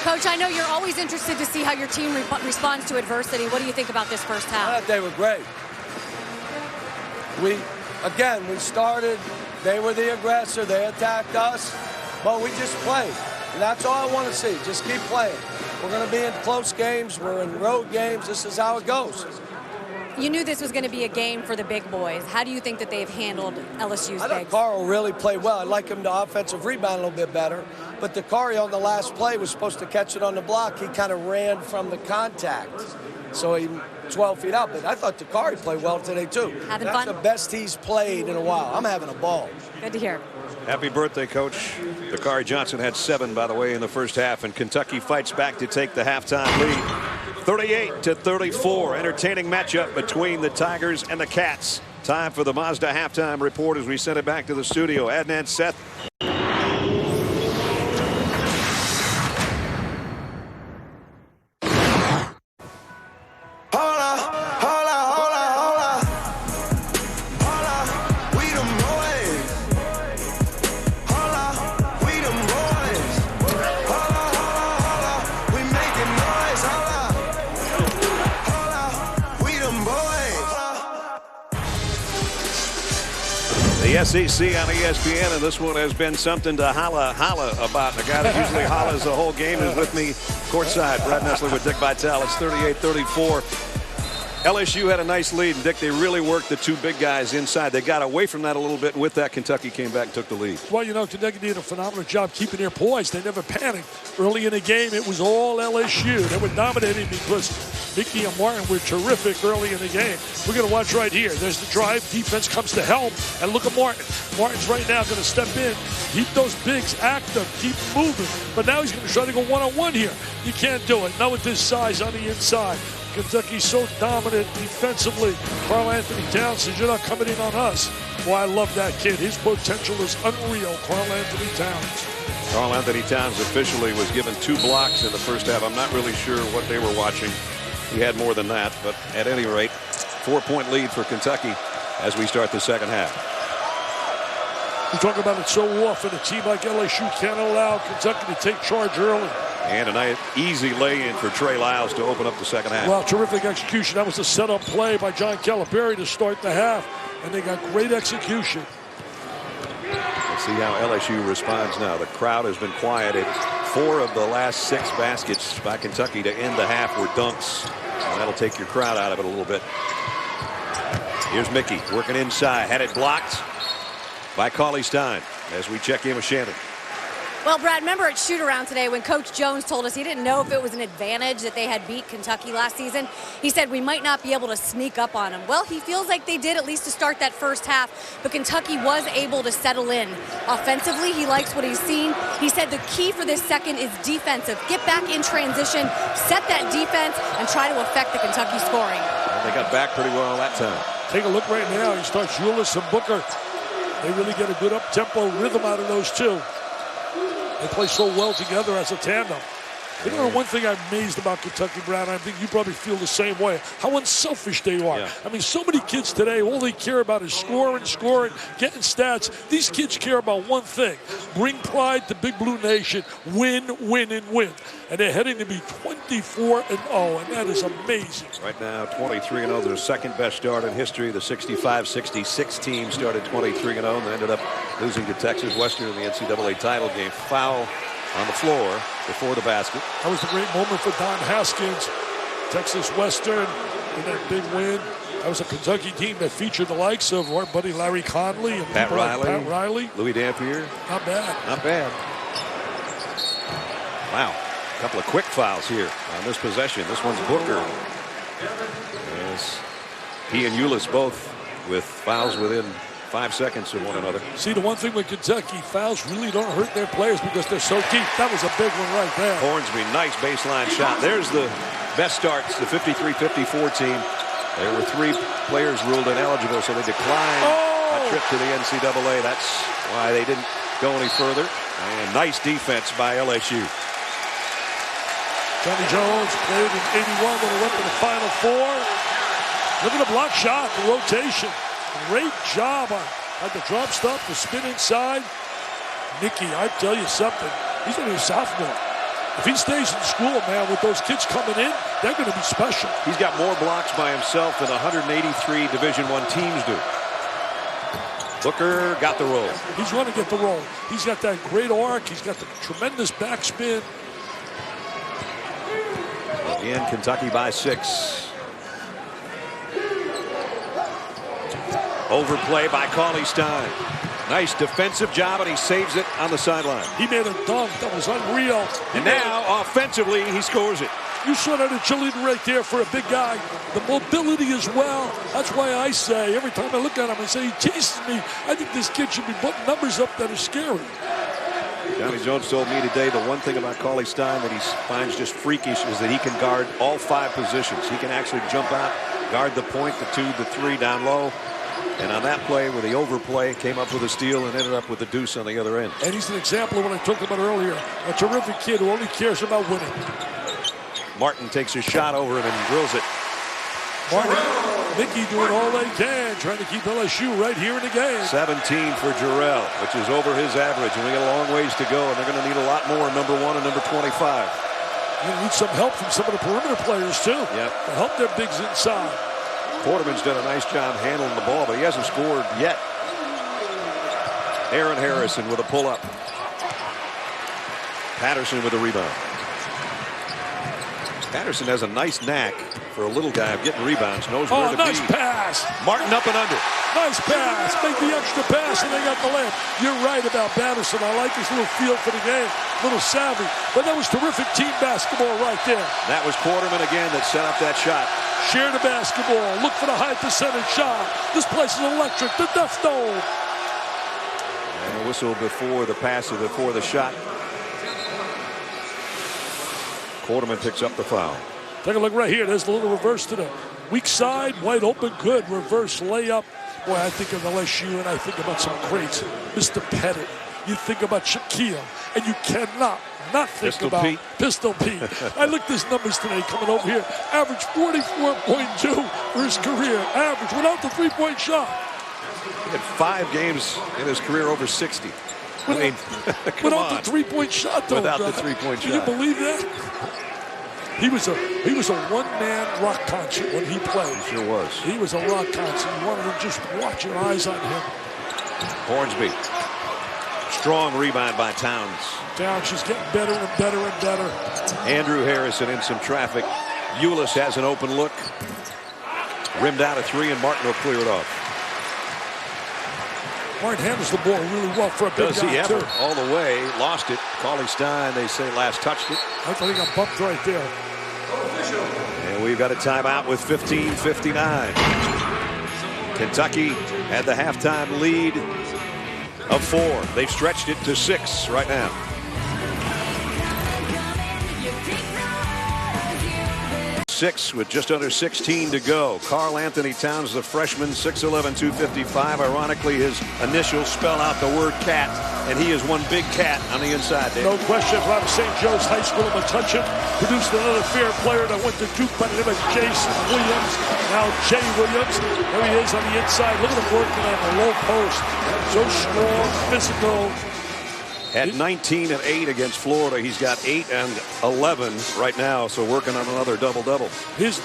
Coach, I know you're always interested to see how your team responds to adversity. What do you think about this first half? I thought they were great. We started, they were the aggressor, they attacked us, but we just played. And that's all I want to see, just keep playing. We're going to be in close games, we're in road games, this is how it goes. you knew this was going to be a game for the big boys. How do you think that they've handled LSU's I thought bigs? Carl really played well. I like him to offensive rebound a little bit better. But Dakari on the last play was supposed to catch it on the block. He kind of ran from the contact. So he 12 feet out. But I thought Dakari played well today, too. Having That's fun? the best he's played in a while. I'm having a ball. Good to hear. Happy birthday, Coach. Dakari Johnson had 7, by the way, in the first half, and Kentucky fights back to take the halftime lead. 38-34. Entertaining matchup between the Tigers and the Cats. Time for the Mazda halftime report as we send it back to the studio. Adnan, Seth. The SEC on ESPN, and this one has been something to holla about. The guy that usually hollers the whole game is with me courtside. Brad Nessler with Dick Vitale. It's 38-34. LSU had a nice lead, and Dick, they really worked the two big guys inside. They got away from that a little bit, and with that, Kentucky came back and took the lead. Well, you know, Kentucky did a phenomenal job keeping their poise. They never panicked. Early in the game, it was all LSU. They were dominating because Mickey and Martin were terrific early in the game. We're going to watch right here. There's the drive. Defense comes to help, and look at Martin. Martin's right now going to step in, keep those bigs active, keep moving. But now he's going to try to go one-on-one here. You can't do it. Not with this size on the inside. Kentucky's so dominant defensively. Karl Anthony Towns says, you're not coming in on us. Well, I love that kid. His potential is unreal, Karl Anthony Towns. Karl Anthony Towns officially was given 2 blocks in the first half. I'm not really sure what they were watching. He had more than that, but at any rate, 4-point lead for Kentucky as we start the second half. We talk about it so often. A team like LSU can't allow Kentucky to take charge early. And a nice easy lay-in for Trey Lyles to open up the second half. Well, terrific execution. That was a set-up play by John Calipari to start the half, and they got great execution. Let's see how LSU responds now. The crowd has been quieted. 4 of the last 6 baskets by Kentucky to end the half were dunks. And that'll take your crowd out of it a little bit. Here's Mickey working inside. Had it blocked by Cauley Stein as we check in with Shannon. Well, Brad, remember at shoot-around today when Coach Jones told us he didn't know if it was an advantage that they had beat Kentucky last season? He said we might not be able to sneak up on them. Well, he feels like they did, at least to start that first half, but Kentucky was able to settle in. Offensively, he likes what he's seen. He said the key for this second is defensive. Get back in transition, set that defense, and try to affect the Kentucky scoring. And they got back pretty well that time. Take a look right now. He starts Ulis and Booker. They really get a good up-tempo rhythm out of those two. They play so well together as a tandem. You know, one thing I'm amazed about Kentucky, Brad, I think you probably feel the same way, how unselfish they are. Yeah. I mean, so many kids today, all they care about is scoring, getting stats. These kids care about one thing: bring pride to Big Blue Nation, win, and win. And they're heading to be 24-0, and that is amazing. Right now, 23-0. Their second best start in history. The 65-66 team started 23-0 and ended up losing to Texas Western in the NCAA title game. Foul on the floor before the basket. That was a great moment for Don Haskins. Texas Western in that big win. That was a Kentucky team that featured the likes of our buddy Larry Conley and Pat Riley. Like Pat Riley. Louis Dampier. Not bad. Not bad. Wow. A couple of quick fouls here on this possession. This one's Booker. As he and Ulis both with fouls within 5 seconds of one another. See, the one thing with Kentucky, fouls really don't hurt their players because they're so deep. That was a big one right there. Hornsby, nice baseline shot. There's the best starts, the 53-54 team. There were 3 players ruled ineligible, so they declined a trip to the NCAA. That's why they didn't go any further. And nice defense by LSU. Johnny Jones played in 81 when he went to the Final Four. Look at the block shot, the rotation. Great job on the drop stop, the spin inside. Mickey, I tell you something, he's going to be a sophomore. If he stays in school, man, with those kids coming in, they're going to be special. He's got more blocks by himself than 183 Division I teams do. Booker got the roll. He's going to get the roll. He's got that great arc. He's got the tremendous backspin. Again, Kentucky by 6. Overplay by Cauley Stein. Nice defensive job, and he saves it on the sideline. He made a dunk that was unreal. And now, offensively, he scores it. You saw that agility right there for a big guy. The mobility as well. That's why I say, every time I look at him, I say, he chases me. I think this kid should be putting numbers up that are scary. Johnny Jones told me today the one thing about Cauley Stein that he finds just freakish is that he can guard all 5 positions. He can actually jump out, guard the point, the 2, the 3 down low. And on that play where the overplay came up with a steal and ended up with the deuce on the other end. And he's an example of what I talked about earlier. A terrific kid who only cares about winning. Martin takes a shot over him and drills it. Martin, Mickey doing all they can, trying to keep LSU right here in the game. 17 for Jarrell, which is over his average, and we got a long ways to go, and they're going to need a lot more, number 1 and number 25. You need some help from some of the perimeter players, too. Yep. To help their bigs inside. Quarterman's done a nice job handling the ball, but he hasn't scored yet. Aaron Harrison with a pull-up. Patterson with a rebound. Patterson has a nice knack for a little guy of getting rebounds, knows where to nice be. pass. Martin up and under. Nice pass. Make the extra pass, and they got the layup. You're right about Patterson. I like his little feel for the game. Little savvy. But that was terrific team basketball right there. That was Quarterman again that set up that shot. Share the basketball. Look for the high percentage shot. This place is electric. The Death Dome. And a whistle before the pass or before the shot. Quarterman picks up the foul. Take a look right here. There's a little reverse to the weak side. Wide open. Good reverse layup. Boy, I think of LSU and I think about some greats. Mr. Pettit. You think about Shaquille. And you cannot not think Pistol about Pete. Pistol Pete. I looked at his numbers today coming over here. Average 44.2 for his career. Average without the three-point shot. He had 5 games in his career over 60. I mean, come without on. the three-point shot, though. Without the three-point Can shot. you believe that? He was a one-man rock concert when he played. He sure was. He was a rock concert. You wanted to just watch your eyes on him. Hornsby. Strong rebound by Towns. Towns just getting better and better and better. Andrew Harrison in some traffic. Ulis has an open look. Rimmed out a 3, and Martin will clear it off. Martin handles the ball really well for a big Does guy, he ever? too. All the way. Lost it. Cauley Stein, they say, last touched it. I thought he got bumped right there. And we've got a timeout with 15:59. Kentucky had the halftime lead of 4. They've stretched it to 6 right now. 6 with just under 16 to go. Karl Anthony Towns, the freshman, 6'11", 255. Ironically, his initials spell out the word cat, and he is one big cat on the inside there. No question from St. Joe's High School in Metuchen. Produced another fair player that went to Duke by the name of Jason Williams. Now Jay Williams. There he is on the inside. Look at him working on the low post. So strong, physical. At 19 and 8 against Florida, he's got 8 and 11 right now, so working on another double-double. His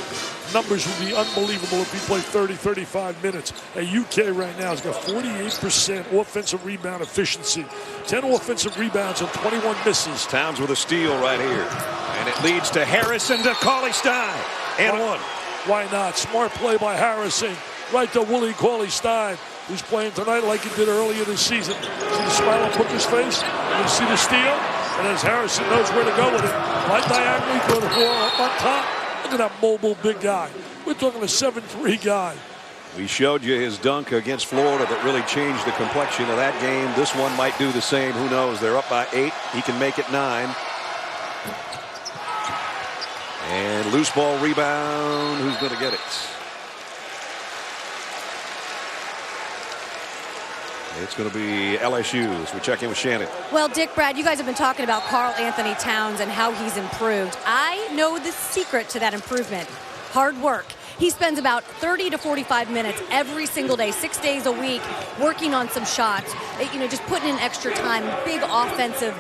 numbers would be unbelievable if he played 30, 35 minutes. At UK right now has got 48% offensive rebound efficiency. 10 offensive rebounds and 21 misses. Towns with a steal right here. And it leads to Harrison to Cauley Stein. And one. Why not? Smart play by Harrison. Right to Willie Cauley Stein, who's playing tonight like he did earlier this season. See the smile on Booker's face? You see the steal? And as Harrison knows where to go with it, right diagonally, throw the ball up on top. Look at that mobile big guy. We're talking a 7'3" guy. We showed you his dunk against Florida that really changed the complexion of that game. This one might do the same. Who knows? They're up by 8. He can make it 9. And loose ball rebound. Who's going to get it? It's going to be LSU as we check in with Shannon. Well, Dick, Brad, you guys have been talking about Karl Anthony Towns and how he's improved. I know the secret to that improvement. Hard work. He spends about 30 to 45 minutes every single day, 6 days a week, working on some shots, just putting in extra time, big offensive,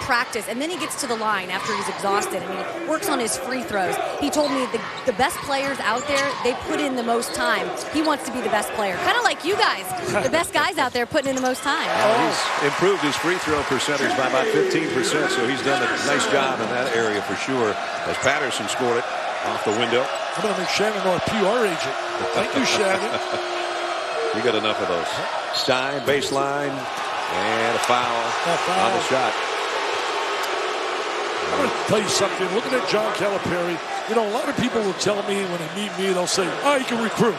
practice. And then he gets to the line after he's exhausted. He works on his free throws. He told me the best players out there, they put in the most time. He wants to be the best player. Kind of like you guys, the best guys out there putting in the most time. He's improved his free throw percentage by about 15%, so he's done a nice job in that area for sure, as Patterson scored it off the window. I'm going to make Shannon our PR agent. Thank you, Shannon. You got enough of those. Stein, baseline, and a foul on the shot. I'm going to tell you something. Looking at John Calipari, you know, a lot of people will tell me when they meet me, they'll say, oh, he can recruit.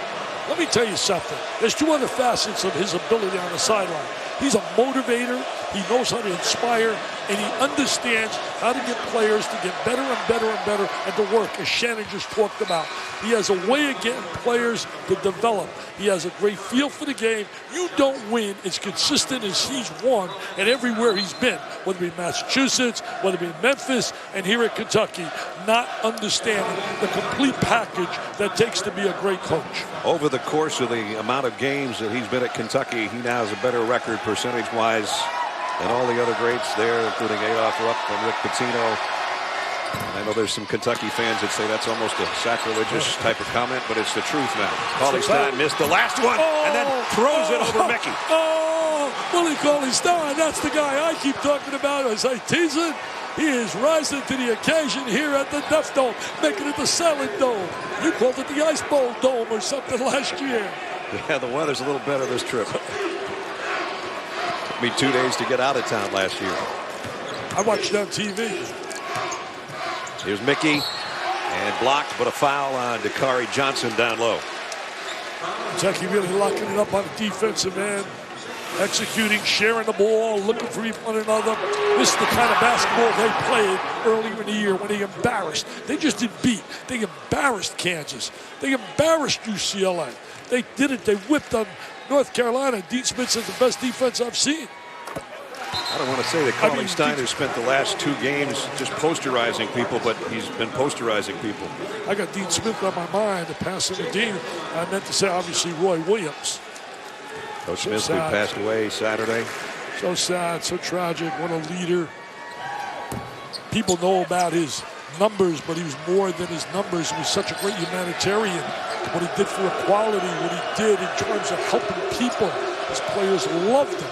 Let me tell you something. There's two other facets of his ability on the sideline. He's a motivator. He knows how to inspire, and he understands how to get players to get better and better and better and to work, as Shannon just talked about. He has a way of getting players to develop. He has a great feel for the game. You don't win as consistent as he's won and everywhere he's been, whether it be Massachusetts, whether it be Memphis, and here at Kentucky, not understanding the complete package that takes to be a great coach. Over the course of the amount of games that he's been at Kentucky, he now has a better record percentage-wise than all the other greats there, including Adolph Rupp and Rick Pitino. I know there's some Kentucky fans that say that's almost a sacrilegious type of comment, but it's the truth now. Cauley-Stein missed the last one and then throws it over Mickey. Willie Cauley-Stein, that's the guy I keep talking about as I tease it. He is rising to the occasion here at the Duff Dome, making it the Salad Dome. You called it the Ice Bowl Dome or something last year. Yeah, the weather's a little better this trip. Took me 2 days to get out of town last year. I watched it on TV. Here's Mickey, and blocked, but a foul on Dakari Johnson down low. Kentucky really locking it up on the defensive end, executing, sharing the ball, looking for one another. This is the kind of basketball they played earlier in the year when they embarrassed. They just didn't beat. They embarrassed Kansas. They embarrassed UCLA. They did it. They whipped on North Carolina. Dean Smith says the best defense I've seen. I don't want to say that Cauley-Stein has spent the last 2 games just posterizing people, but he's been posterizing people. I got Dean Smith on my mind, the passing to Dean. I meant to say, obviously, Roy Williams. Coach Smith, who passed away Saturday. So sad, so tragic. What a leader. People know about his numbers, but he was more than his numbers. He was such a great humanitarian. What he did for equality, what he did in terms of helping people. His players loved him.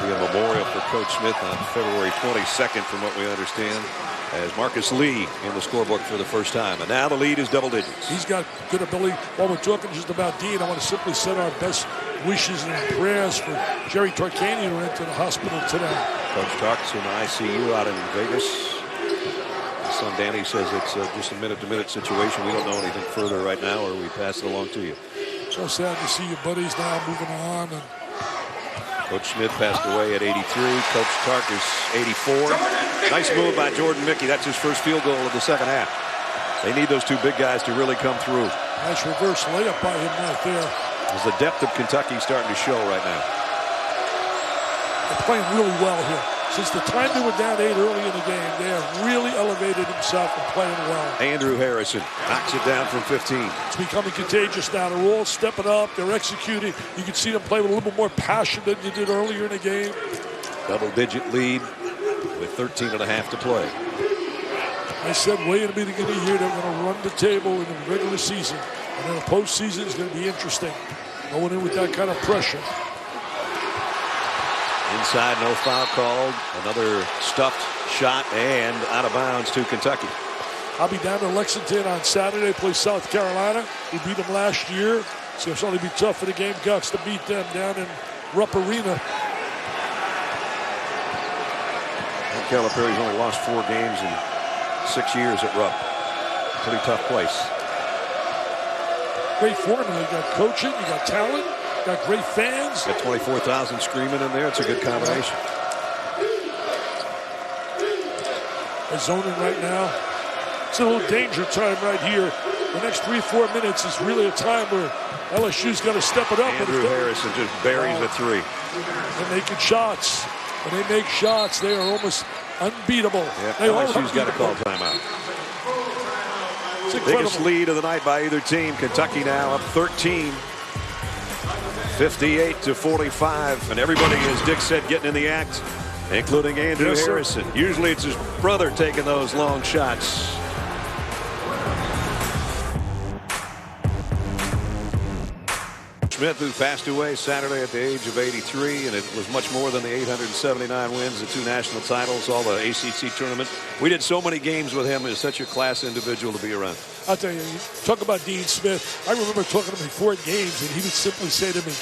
Be a memorial for Coach Smith on February 22nd, from what we understand, as Marcus Lee in the scorebook for the first time. And now the lead is double digits. He's got good ability. While we're talking just about Dean, I want to simply send our best wishes and prayers for Jerry Tarkanian, who went to the hospital today. Coach Tark's in the ICU out in Vegas. His son Danny says it's just a minute-to-minute situation. We don't know anything further right now, or we pass it along to you. So sad to see your buddies now moving on. And Coach Smith passed away at 83. Coach Tark is 84. Nice move by Jordan Mickey. That's his first field goal of the second half. They need those 2 big guys to really come through. Nice reverse layup by him right there. As the depth of Kentucky starting to show right now. They're playing really well here. Since the time they were down 8 early in the game, they have really elevated himself and playing well. Andrew Harrison knocks it down from 15. It's becoming contagious now. They're all stepping up. They're executing. You can see them play with a little bit more passion than you did earlier in the game. Double-digit lead with 13 and a half to play. I said way in the beginning of the year they're going to run the table in the regular season. And then the postseason is going to be interesting. Going in with that kind of pressure. Inside, no foul called. Another stuffed shot and out of bounds to Kentucky. I'll be down to Lexington on Saturday, play South Carolina. We beat them last year, so it's only be tough for the Gamecocks to beat them down in Rupp Arena. Calipari's only lost 4 games in 6 years at Rupp. Pretty tough place. Great formula. You got coaching, you got talent, you got great fans. Got 24,000 screaming in there. It's a good combination. They're zoning right now. It's a little danger time right here. The next 3 or 4 minutes is really a time where LSU's got to step it up. Andrew Harrison just buries a 3. They're making shots. When they make shots, they are almost unbeatable. Yep, they LSU's got to call timeout. Biggest lead of the night by either team. Kentucky now up 13. 58-45. And everybody, as Dick said, getting in the act, including Andrew Harrison. Usually it's his brother taking those long shots. Smith, who passed away Saturday at the age of 83, and it was much more than the 879 wins, the 2 national titles, all the ACC tournament. We did so many games with him. He's such a class individual to be around. I'll tell you, talk about Dean Smith. I remember talking to him before games, and he would simply say to me,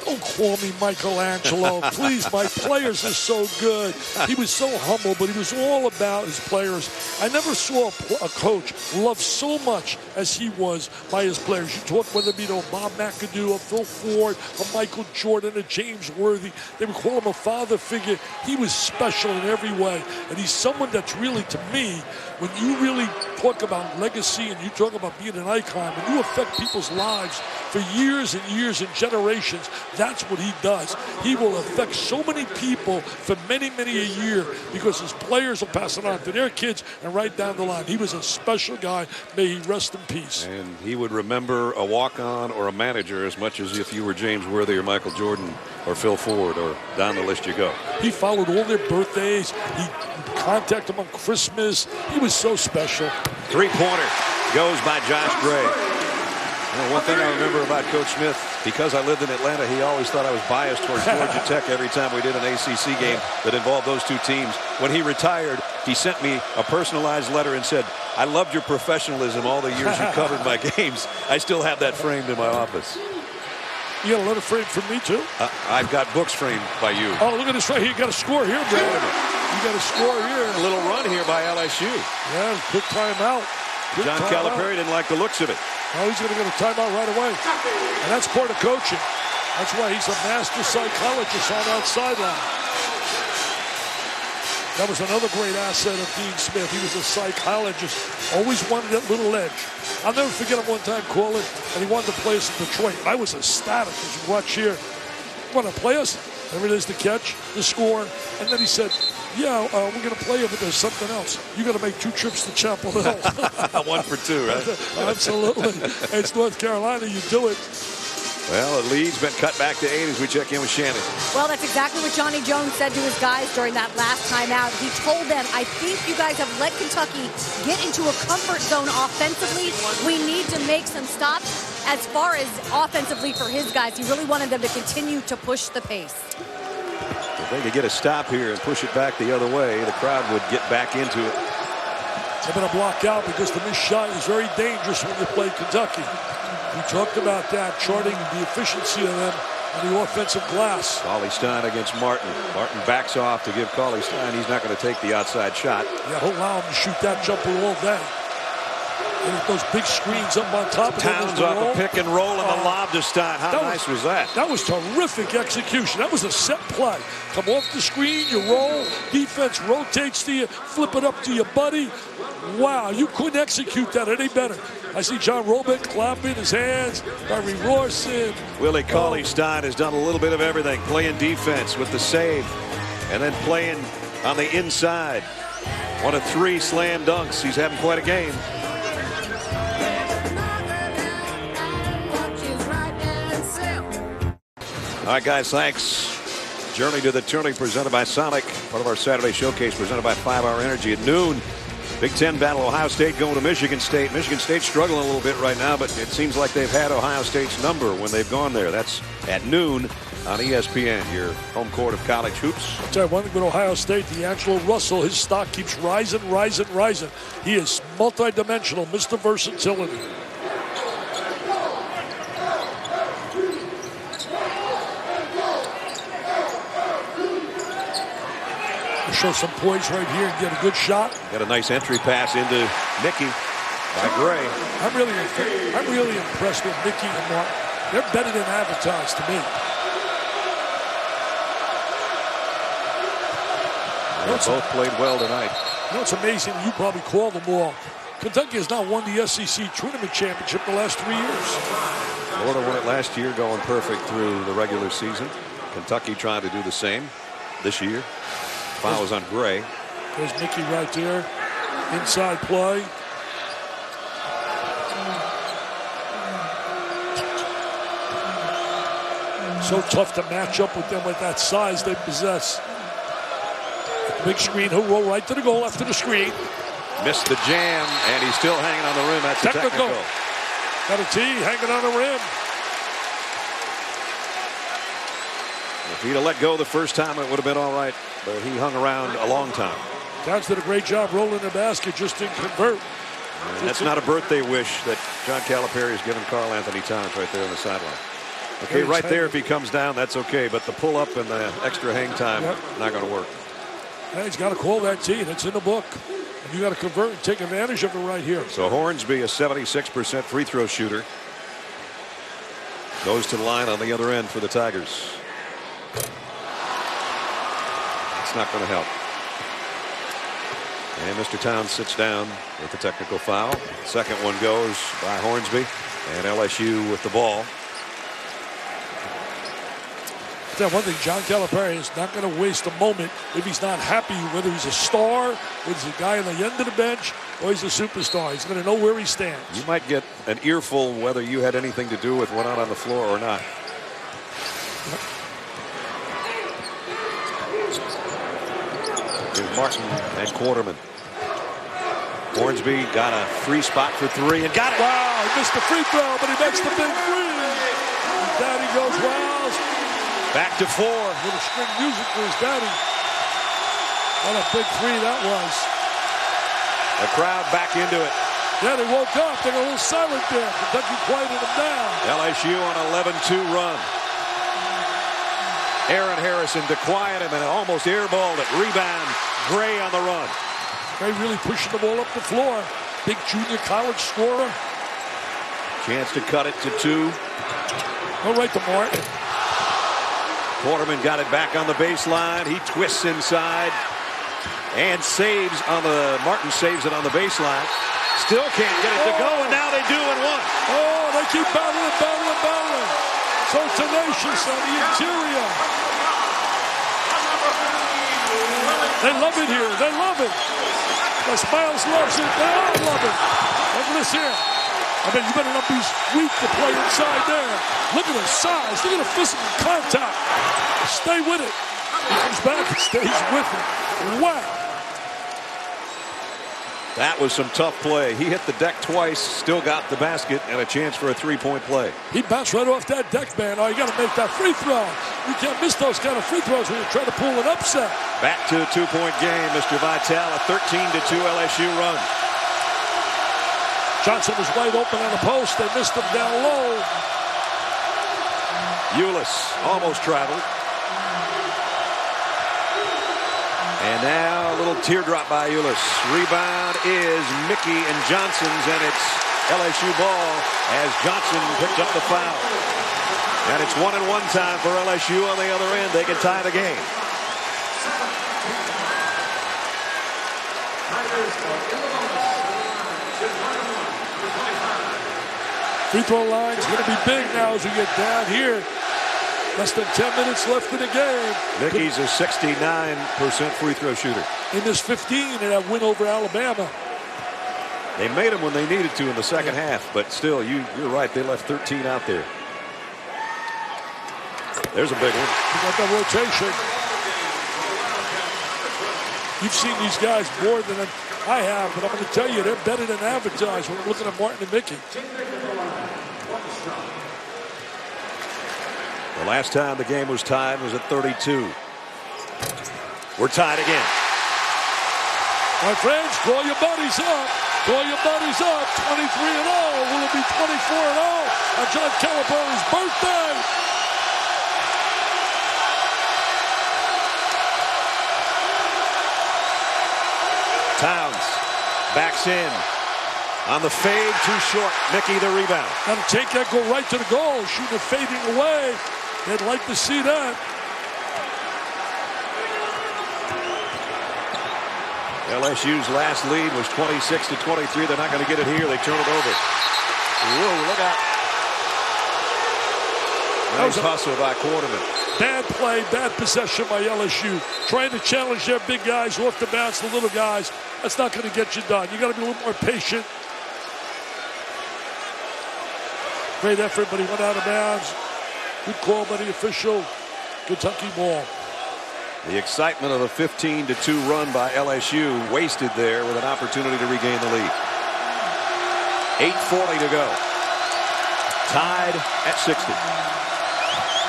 "Don't call me Michelangelo. Please, my players are so good." He was so humble, but he was all about his players. I never saw a coach loved so much as he was by his players. You talk whether it be Bob McAdoo or Phil Ford or Michael Jordan or James Worthy. They would call him a father figure. He was special in every way. And he's someone that's really, to me, when you really talk about legacy and you talk about being an icon, when you affect people's lives for years and years and generations, that's what he does. He will affect so many people for many, many a year because his players will pass it on to their kids and right down the line. He was a special guy. May he rest in peace. And he would remember a walk-on or a manager as much as if you were James Worthy or Michael Jordan or Phil Ford or down the list you go. He followed all their birthdays. He contacted them on Christmas. He was so special. Three-pointer goes by Josh Gray. One thing I remember about Coach Smith, because I lived in Atlanta, he always thought I was biased towards Georgia Tech every time we did an ACC game that involved those 2 teams. When he retired, he sent me a personalized letter and said, "I loved your professionalism all the years you covered my games." I still have that framed in my office. You got a letter framed for me, too? I've got books framed by you. Oh, look at this right here. You got a score here, Brad. You got a score here. A little run here by LSU. Yeah, quick timeout. John Calipari didn't like the looks of it. Oh, he's going to get a timeout right away. And that's part of coaching. That's why he's a master psychologist on that sideline. That was another great asset of Dean Smith. He was a psychologist. Always wanted that little edge. I'll never forget him one time calling, and he wanted to play us in Detroit. I was ecstatic as you watch here. You want to play us? There it is, the catch, the score. And then he said, "Yeah, we're going to play you, but there's something else. You got to make 2 trips to Chapel Hill." 1 for 2, right? Absolutely. It's North Carolina. You do it. Well, the lead's been cut back to 8 as we check in with Shannon. Well, that's exactly what Johnny Jones said to his guys during that last timeout. He told them, "I think you guys have let Kentucky get into a comfort zone offensively. We need to make some stops." As far as offensively for his guys, he really wanted them to continue to push the pace. If they could get a stop here and push it back the other way, the crowd would get back into it. They're going to block out because the missed shot is very dangerous when you play Kentucky. We talked about that, charting the efficiency of them on the offensive glass. Cauley-Stein against Martin. Martin backs off to give Cauley-Stein. He's not going to take the outside shot. Yeah, he'll allow him to shoot that jumper all day. And with those big screens up on top of Towns off a pick and roll and the lob to Stein. How nice was that? That was terrific execution. That was a set play. Come off the screen, you roll, defense rotates to you, flip it up to your buddy. Wow, you couldn't execute that any better. I see John Robick clapping his hands, Barry Rorson. Willie Cauley-Stein has done a little bit of everything, playing defense with the save and then playing on the inside. 1 of 3 slam dunks. He's having quite a game. All right, guys, thanks. Journey to the Tourney presented by Sonic. Part of our Saturday showcase presented by 5 Hour Energy at noon. Big Ten battle, Ohio State going to Michigan State. Michigan State's struggling a little bit right now, but it seems like they've had Ohio State's number when they've gone there. That's at noon on ESPN, your home court of college hoops. I'll tell you one thing with Ohio State, D'Angelo Russell, his stock keeps rising, rising, rising. He is multidimensional, Mr. Versatility. Show some poise right here and get a good shot. Got a nice entry pass into Mickey by Gray. I'm really impressed with Mickey and Martin. They're better than advertised to me. They both played well tonight. You know, it's amazing. You probably called them all. Kentucky has now won the SEC tournament championship the last 3 years. Florida won it last year, going perfect through the regular season. Kentucky trying to do the same this year. Foul is on Gray. There's Mickey right there. Inside play. So tough to match up with them with that size they possess. Big screen, he'll roll right to the goal after the screen. Missed the jam, and he's still hanging on the rim. That's technical. Got a tee, hanging on the rim. If he'd have let go the first time, it would have been all right. But he hung around a long time. Towns did a great job rolling the basket, just didn't convert. And that's not a birthday wish that John Calipari has given Karl Anthony Towns right there on the sideline. Okay, right there, if he comes down, that's okay. But the pull-up and the extra hang time, not going to work. Yeah, he's got to call that tee. It's in the book. And you got to convert and take advantage of it right here. So Hornsby, a 76% free throw shooter, goes to the line on the other end for the Tigers. It's not going to help. And Mr. Towns sits down with the technical foul. Second one goes by Hornsby, and LSU with the ball. That one thing, John Calipari is not going to waste a moment if he's not happy, whether he's a star, whether he's a guy on the end of the bench, or he's a superstar. He's going to know where he stands. You might get an earful whether you had anything to do with what went on the floor or not. Here's Martin and Quarterman. Hornsby got a free spot for three and got it. Wow, he missed the free throw, but he makes the big three. His daddy goes wild. Back to four. Little string music for his daddy. What a big three that was. The crowd back into it. Yeah, they woke up. They got a little silent there. Kentucky quieted them down. LSU on an 11-2 run. Aaron Harrison to quiet him and almost airballed it. Rebound. Gray on the run. Gray really pushing the ball up the floor. Big junior college scorer. Chance to cut it to two. Go right to Martin. Quarterman got it back on the baseline. He twists inside and saves on the. Martin saves it on the baseline. Still can't get it to go, and now they do in one. Oh, they keep battling. So tenacious on the interior. They love it here. They love it. As Miles loves it, they all love it. Look at this here. I mean, you better not be weak to play inside there. Look at the size. Look at the physical contact. Stay with it. He comes back and stays with it. Wow. That was some tough play. He hit the deck twice, still got the basket, and a chance for a three-point play. He bounced right off that deck, man. Oh, you got to make that free throw. You can't miss those kind of free throws when you try to pull an upset. Back to a two-point game, Mr. Vitale, a 13-2 LSU run. Johnson was wide open on the post. They missed him down low. Ulis almost traveled. And now a little teardrop by Ulis. Rebound is Mickey and Johnson's, and it's LSU ball as Johnson picked up the foul. And it's 1-and-1 time for LSU on the other end. They can tie the game. Free throw line's going to be big now as we get down here. Less than 10 minutes left in the game. Mickey's a 69% free throw shooter. In this 15 in that win over Alabama. They made them when they needed to in the second half, but still, you're right. They left 13 out there. There's a big one. You got that rotation. You've seen these guys more than I have, but I'm going to tell you, they're better than advertised when I'm looking at Martin and Mickey. The last time the game was tied was at 32. We're tied again. My friends, call your buddies up. Call your buddies up. 23-0. Will it be 24-0 on John Calipari's birthday? Towns backs in. On the fade, too short. Mickey the rebound. Got to take that, go right to the goal. Shooting it fading away. They'd like to see that. LSU's last lead was 26-23. They're not going to get it here. They turn it over. Whoa, look out. Nice hustle by Quarterman. Bad play, bad possession by LSU. Trying to challenge their big guys off the bounce, the little guys. That's not going to get you done. You got to be a little more patient. Great effort, but he went out of bounds. Good call by the official. Kentucky ball. The excitement of a 15-2 run by LSU wasted there with an opportunity to regain the lead. 8:40 to go. Tied at 60.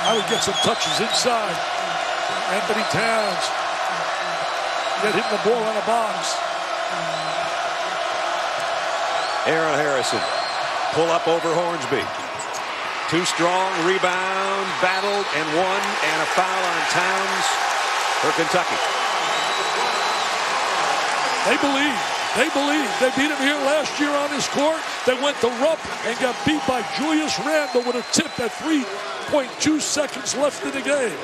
I would get some touches inside. Anthony Towns get hitting the ball on a box. Aaron Harrison, pull up over Hornsby. Too strong, rebound, battled, and won, and a foul on Towns for Kentucky. They believe. They believe. They beat him here last year on this court. They went to Rupp and got beat by Julius Randle with a tip at 3.2 seconds left in the game.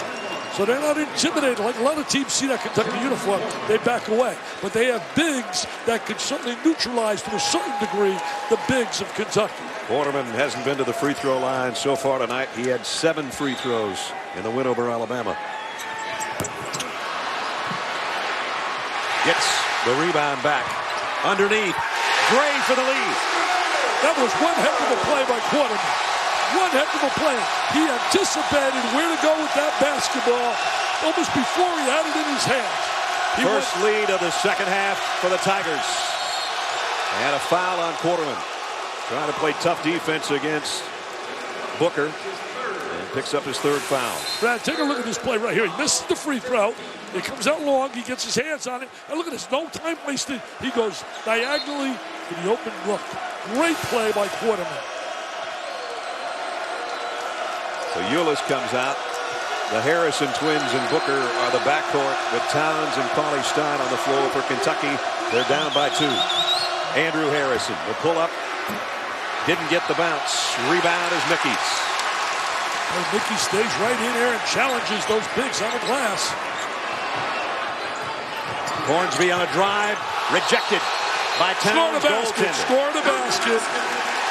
So they're not intimidated. Like a lot of teams see that Kentucky uniform, they back away. But they have bigs that could certainly neutralize to a certain degree the bigs of Kentucky. Waterman hasn't been to the free throw line so far tonight. He had 7 free throws in the win over Alabama. Gets the rebound back. Underneath. Gray for the lead. That was one heck of a play by Quarterman. One heck of a play. He anticipated where to go with that basketball almost before he had it in his hands. First lead of the second half for the Tigers. And a foul on Quarterman. Trying to play tough defense against Booker. And picks up his 3rd foul. Brad, take a look at this play right here. He misses the free throw. It comes out long. He gets his hands on it. And look at this. No time wasted. He goes diagonally to the open look. Great play by Quarterman. So Ulis comes out. The Harrison twins and Booker are the backcourt with Towns and Cauley Stein on the floor for Kentucky. They're down by 2. Andrew Harrison, the pull-up. Didn't get the bounce. Rebound is Mickey's. And Mickey stays right in there and challenges those bigs on the glass. Hornsby on a drive. Rejected by Towns. Scored a basket.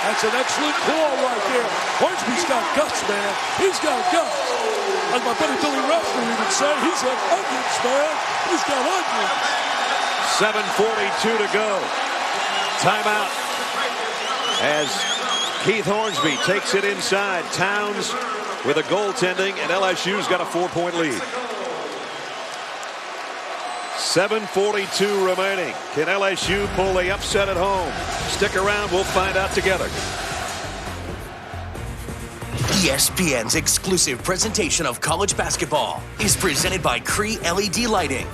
That's an excellent call right there. Hornsby's got guts, man. He's got guts. As my buddy Billy Ruffner would say, he's got onions, man. He's got onions. 7:42 to go. Timeout. As Keith Hornsby takes it inside. Towns with a goaltending, and LSU's got a 4-point lead. 7:42 remaining. Can LSU pull the upset at home? Stick around. We'll find out together. ESPN's exclusive presentation of college basketball is presented by Cree LED Lighting.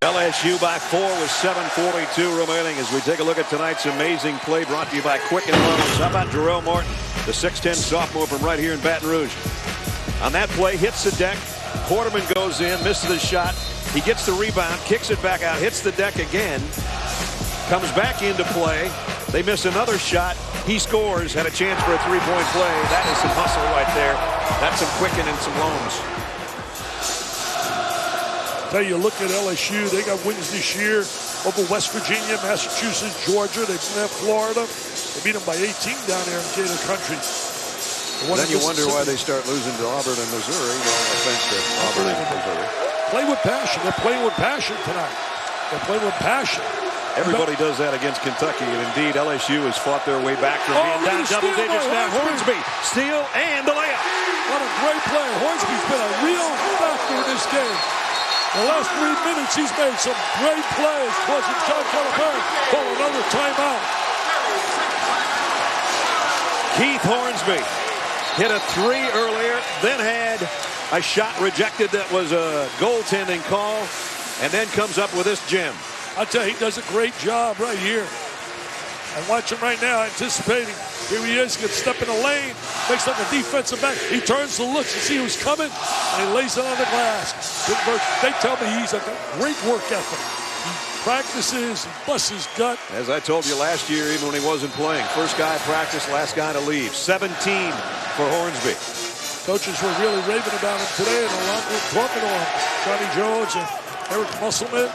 LSU by 4 with 7:42 remaining as we take a look at tonight's amazing play brought to you by Quicken Loans. How about Jarrell Martin, the 6'10 sophomore from right here in Baton Rouge? On that play, hits the deck. Quarterman goes in, misses the shot. He gets the rebound, kicks it back out, hits the deck again, comes back into play. They miss another shot. He scores, had a chance for a 3-point play. That is some hustle right there. That's some quicken and some loans. Tell you, look at LSU. They got wins this year over West Virginia, Massachusetts, Georgia. They beat them Florida. They beat them by 18 down there in Gator Country. Then you wonder why they start losing to Auburn and Missouri. No offense to Auburn and Missouri. Play with passion. They're playing with passion tonight. They're playing with passion. Everybody does that against Kentucky, and indeed LSU has fought their way back from being down double digits. Now Hornsby, steal, and the layup. What a great play. Hornsby's been a real factor in this game. The last 3 minutes, he's made some great plays, causing John Calipari for another timeout. Keith Hornsby hit a 3 earlier, then had a shot rejected that was a goaltending call, and then comes up with this gem. I tell you, he does a great job right here. And watch him right now, anticipating. Here he is, gets step in the lane, makes like a defensive back. He turns to look to see who's coming, and he lays it on the glass. They tell me he's a great work ethic. He practices, he busts his gut. As I told you last year, even when he wasn't playing, first guy practice, last guy to leave. 17 for Hornsby. Coaches were really raving about him today in the locker room, talking to him. Johnny Jones and Eric Musselman.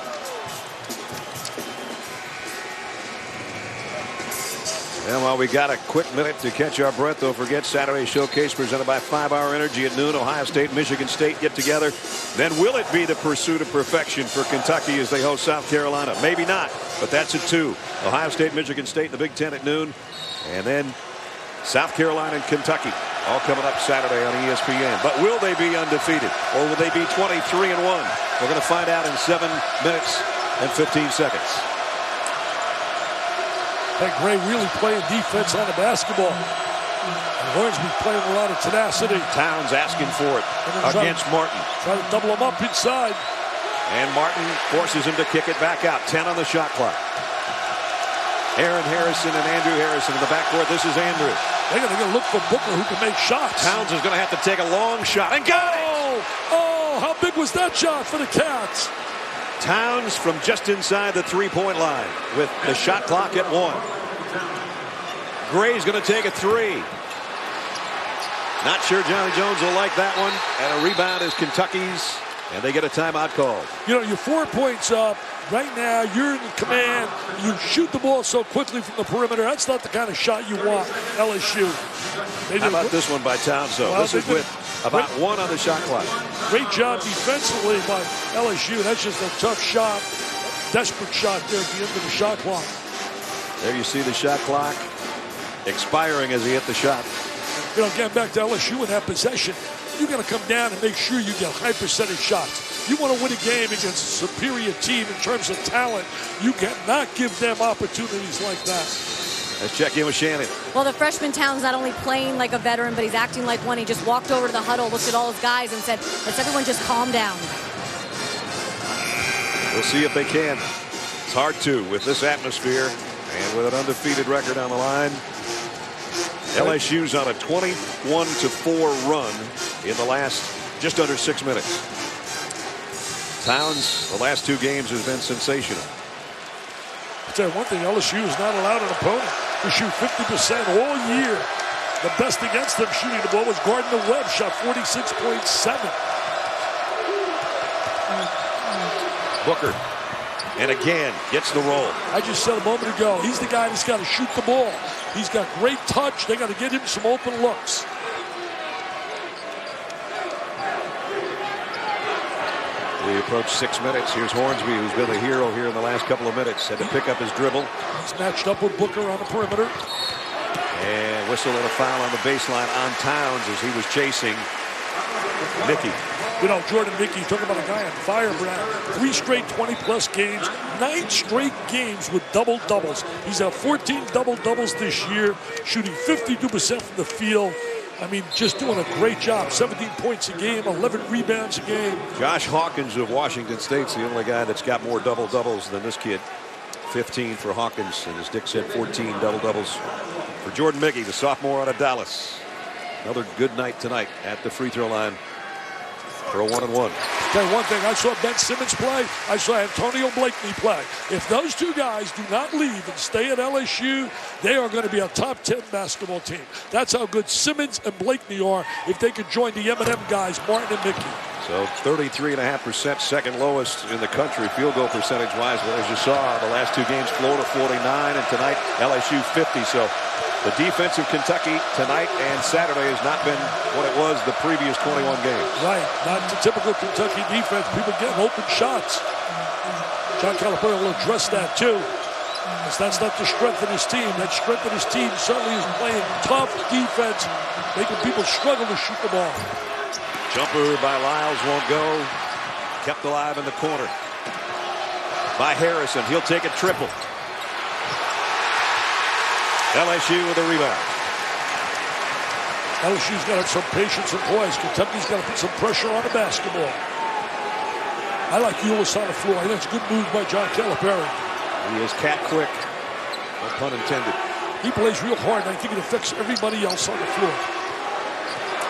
And while we got a quick minute to catch our breath, don't forget Saturday Showcase presented by 5 Hour Energy at noon. Ohio State, Michigan State get together. Then will it be the pursuit of perfection for Kentucky as they host South Carolina? Maybe not, but that's at 2. Ohio State, Michigan State in the Big Ten at noon. And then South Carolina and Kentucky all coming up Saturday on ESPN. But will they be undefeated, or will they be 23-1? We're going to find out in 7 minutes and 15 seconds. That Gray really playing defense on the basketball. And Hornsby playing a lot of tenacity. Towns asking for it against Martin. Try to double him up inside. And Martin forces him to kick it back out. 10 on the shot clock. Aaron Harrison and Andrew Harrison in the backcourt. This is Andrew. They're going to look for Booker, who can make shots. Towns is going to have to take a long shot. And got it! Oh, how big was that shot for the Cats? Towns from just inside the three-point line with the shot clock at 1. Gray's going to take a 3. Not sure Johnny Jones will like that one. And a rebound is Kentucky's. And they get a timeout called. You know, you're 4 points up. Right now, you're in command. You shoot the ball so quickly from the perimeter. That's not the kind of shot you want, LSU. How about this one by Towns, though? Well, this is with about 1 on the shot clock. Great job defensively by LSU. That's just a tough shot. Desperate shot there at the end of the shot clock. There you see the shot clock expiring as he hit the shot. You know, getting back to LSU in that possession, you got to come down and make sure you get high percentage shots. You want to win a game against a superior team in terms of talent. You cannot give them opportunities like that. Let's check in with Shannon. Well, the freshman Towns not only playing like a veteran, but he's acting like one. He just walked over to the huddle, looked at all his guys, and said, let's everyone just calm down. We'll see if they can. It's hard to with this atmosphere and with an undefeated record on the line. LSU's on a 21-4 run in the last just under 6 minutes. Towns, the last 2 games, has been sensational. I'll tell you one thing, LSU is not allowed an opponent to shoot 50% all year. The best against them shooting the ball was Gardner-Webb, shot 46.7. Booker, and again, gets the roll. I just said a moment ago, he's the guy that's got to shoot the ball. He's got great touch. They got to get him some open looks. We approach 6 minutes. Here's Hornsby, who's been the hero here in the last couple of minutes. Had to pick up his dribble. He's matched up with Booker on the perimeter. And whistle and a foul on the baseline on Towns as he was chasing Mickey. You know, Jordan Mickey, talking about a guy on fire, Brown. 3 straight 20-plus games, 9 straight games with double-doubles. He's had 14 double-doubles this year, shooting 52% from the field. I mean, just doing a great job. 17 points a game, 11 rebounds a game. Josh Hawkins of Washington State's the only guy that's got more double-doubles than this kid. 15 for Hawkins, and as Dick said, 14 double-doubles for Jordan Mickey, the sophomore out of Dallas. Another good night tonight at the free throw line for a 1-and-1. Okay, one thing, I saw Ben Simmons play. I saw Antonio Blakeney play. If those 2 guys do not leave and stay at LSU, they are going to be a top 10 basketball team. That's how good Simmons and Blakeney are if they could join the M&M guys, Martin and Mickey. So 33.5%, second lowest in the country field goal percentage-wise. But as you saw, the last 2 games, Florida 49, and tonight LSU 50. So the defense of Kentucky tonight and Saturday has not been what it was the previous 21 games. Right, not the typical Kentucky defense. People getting open shots. John Calipari will address that too. Because that's not the strength of his team. That strength of his team certainly is playing tough defense, making people struggle to shoot the ball. Jumper by Lyles won't go. Kept alive in the corner by Harrison. He'll take a triple. LSU with a rebound. LSU's got to have some patience and poise. Kentucky's got to put some pressure on the basketball. I like Ulis on the floor. I think it's a good move by John Calipari. He is cat quick. No pun intended. He plays real hard, and I think it affects everybody else on the floor.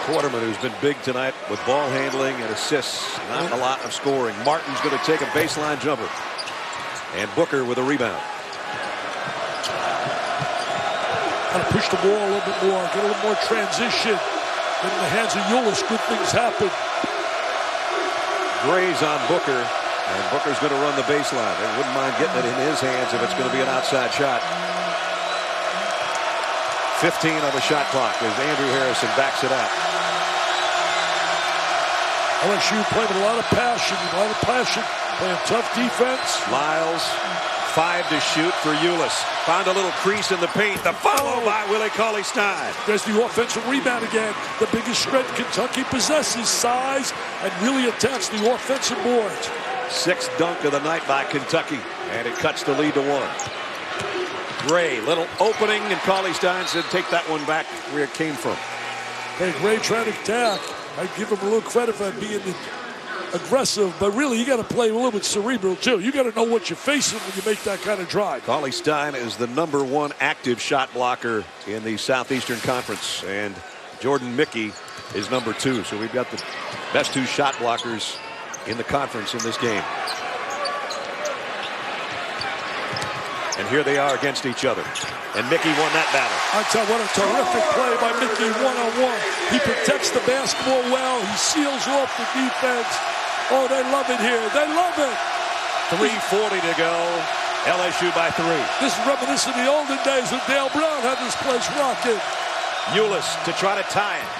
Quarterman, who's been big tonight with ball handling and assists. Not a lot of scoring. Martin's going to take a baseline jumper. And Booker with a rebound. Got to push the ball a little bit more, get a little more transition. In the hands of Ulis, good things happen. Gray's on Booker, and Booker's going to run the baseline. They wouldn't mind getting it in his hands if it's going to be an outside shot. 15 on the shot clock as Andrew Harrison backs it out. LSU playing with a lot of passion, playing tough defense. Lyles, 5 to shoot for Ulis. Found a little crease in the paint. The follow by Willie Cauley-Stein. There's the offensive rebound again. The biggest strength Kentucky possesses, size, and really attacks the offensive boards. 6th dunk of the night by Kentucky, and it cuts the lead to 1. Gray, little opening, and Cauley Stein said, take that one back where it came from. Hey, Gray trying to attack. I give him a little credit for being aggressive, but really you got to play a little bit cerebral too. You got to know what you're facing when you make that kind of drive. Cauley Stein is the #1 active shot blocker in the Southeastern Conference, and Jordan Mickey is #2. So we've got the best 2 shot blockers in the conference in this game. And here they are against each other. And Mickey won that battle. I tell you what, a terrific play by Mickey one-on-one. He protects the basketball well. He seals off the defense. Oh, they love it here. They love it. 3:40 to go. LSU by 3. This is reminiscent of the olden days when Dale Brown had this place rocking. Ulis to try to tie it.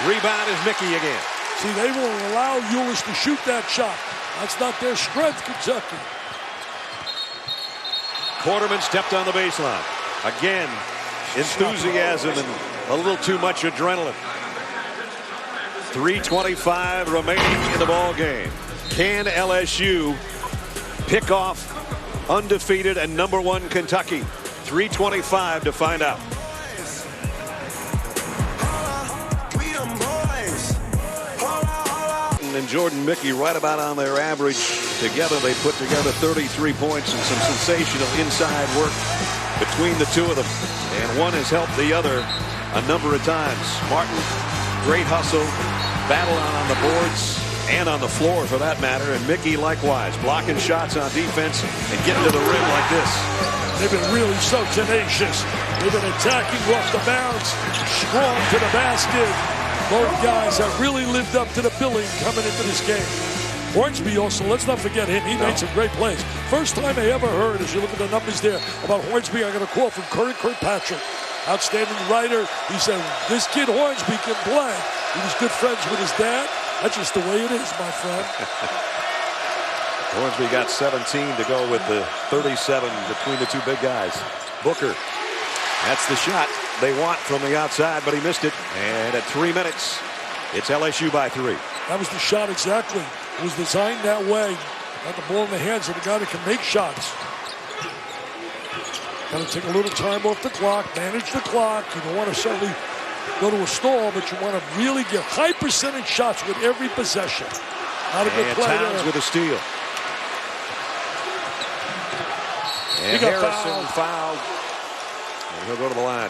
Rebound is Mickey again. See, they won't allow Ulis to shoot that shot. That's not their strength, Kentucky. Quarterman stepped on the baseline. Again, enthusiasm and a little too much adrenaline. 3:25 remaining in the ball game. Can LSU pick off undefeated and #1 Kentucky? 3:25 to find out. And Jordan Mickey right about on their average. Together they put together 33 points and some sensational inside work between the two of them. And one has helped the other a number of times. Martin, great hustle, battle on the boards and on the floor for that matter. And Mickey likewise, blocking shots on defense and getting to the rim like this. They've been really so tenacious. They've been attacking off the bounce, strong to the basket. Both guys have really lived up to the billing coming into this game. Hornsby also, let's not forget him. He made some great plays. First time I ever heard, as you look at the numbers there, about Hornsby, I got a call from Kirkpatrick. Outstanding writer. He said, this kid Hornsby can play. He was good friends with his dad. That's just the way it is, my friend. Hornsby got 17 to go with the 37 between the two big guys. Booker. That's the shot they want from the outside, but he missed it. And at 3 minutes, it's LSU by 3. That was the shot exactly. It was designed that way. Got the ball in the hands of the guy that can make shots. Got to take a little time off the clock, manage the clock. You don't want to suddenly go to a stall, but you want to really get high percentage shots with every possession. Not a good play Towns there. with a steal. And Harrison fouled. And he'll go to the line.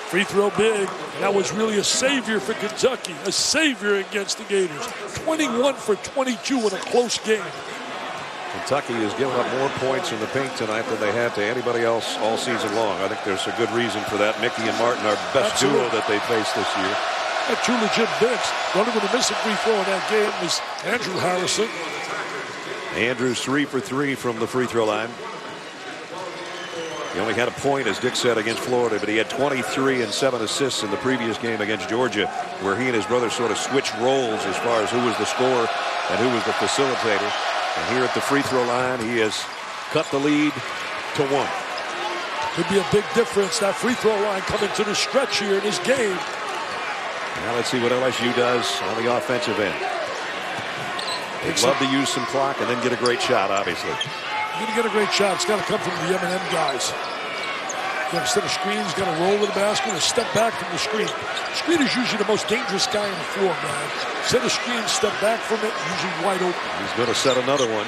Free throw big. And that was really a savior for Kentucky. A savior against the Gators. 21 for 22 in a close game. Kentucky has given up more points in the paint tonight than they have to anybody else all season long. I think there's a good reason for that. Mickey and Martin are best duo that they faced this year. Got two legit bigs. The only one to miss a free throw in that game was Andrew Harrison. Andrews 3 for 3 from the free throw line. He only had a point, as Dick said, against Florida, but he had 23 and 7 assists in the previous game against Georgia, where he and his brother sort of switched roles as far as who was the scorer and who was the facilitator. And here at the free throw line, he has cut the lead to 1. Could be a big difference, that free throw line coming to the stretch here in this game. Now let's see what LSU does on the offensive end. They'd love to use some clock and then get a great shot, obviously. You're going to get a great shot. It's got to come from the M&M guys. Instead of screens, got to roll to the basket and step back from the screen. Screen is usually the most dangerous guy on the floor, man. Instead of screen, step back from it, usually wide open. He's going to set another one.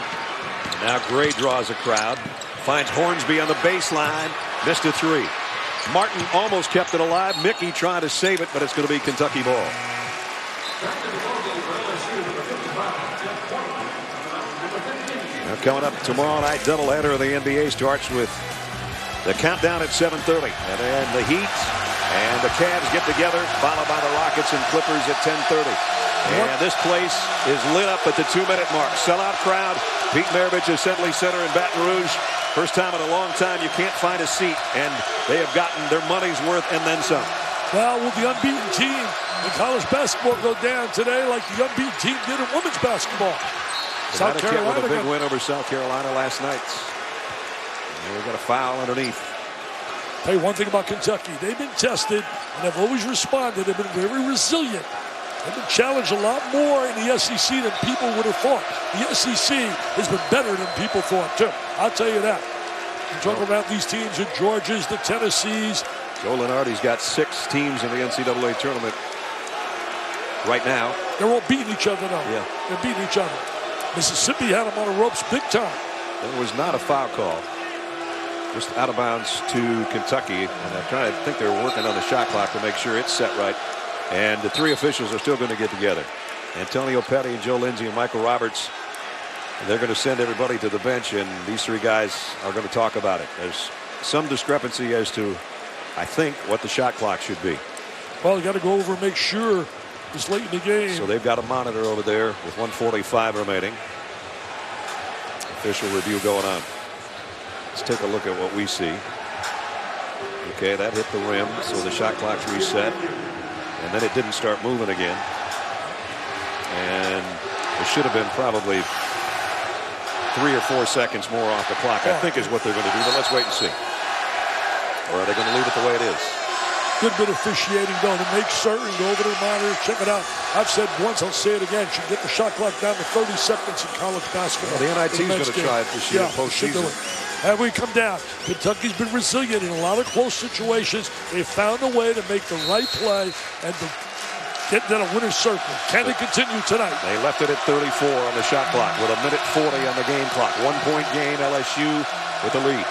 Now Gray draws a crowd. Finds Hornsby on the baseline. Missed a 3. Martin almost kept it alive. Mickey trying to save it, but it's going to be Kentucky ball. Now coming up tomorrow night, doubleheader of the NBA starts with the countdown at 7:30. And then the Heat and the Cavs get together, followed by the Rockets and Clippers at 10:30. And this place is lit up at the 2-minute mark. Sellout crowd. Pete Maravich Assembly Center in Baton Rouge. First time in a long time you can't find a seat, and they have gotten their money's worth and then some. Well, will the unbeaten team in college basketball go down today like the unbeaten team did in women's basketball? South Carolina with a big win over South Carolina last night. And we got a foul underneath. Tell you one thing about Kentucky. They've been tested and have always responded. They've been very resilient. They've been challenged a lot more in the SEC than people would have thought. The SEC has been better than people thought, too. I'll tell you that. You talk about these teams, the Georgias, the Tennessees. Joe Lunardi's got 6 teams in the NCAA tournament right now. They're all beating each other now. Yeah. They're beating each other. Mississippi had them on the ropes big time. There was not a foul call. Just out of bounds to Kentucky. And I think they're working on the shot clock to make sure it's set right. And the 3 officials are still going to get together. Antonio Petty and Joe Lindsay and Michael Roberts. And they're going to send everybody to the bench, and these 3 guys are going to talk about it. There's some discrepancy as to, I think, what the shot clock should be. Well, you got to go over and make sure it's late in the game. So they've got a monitor over there with 1:45 remaining. Official review going on. Let's take a look at what we see. Okay, that hit the rim, so the shot clock's reset. And then it didn't start moving again. And it should have been probably 3 or 4 seconds more off the clock, I think is what they're going to do. But let's wait and see. Or are they going to leave it the way it is? Good bit of officiating, though, to make certain. Go over to the monitor, check it out. I've said once, I'll say it again. Should get the shot clock down to 30 seconds in college basketball. Well, the NIT is going to try it this year in postseason. And we come down. Kentucky's been resilient in a lot of close situations. They found a way to make the right play and to get to the winner's circle. Can they continue tonight? They left it at 34 on the shot clock with 1:40 on the game clock. 1-point game, LSU with the lead.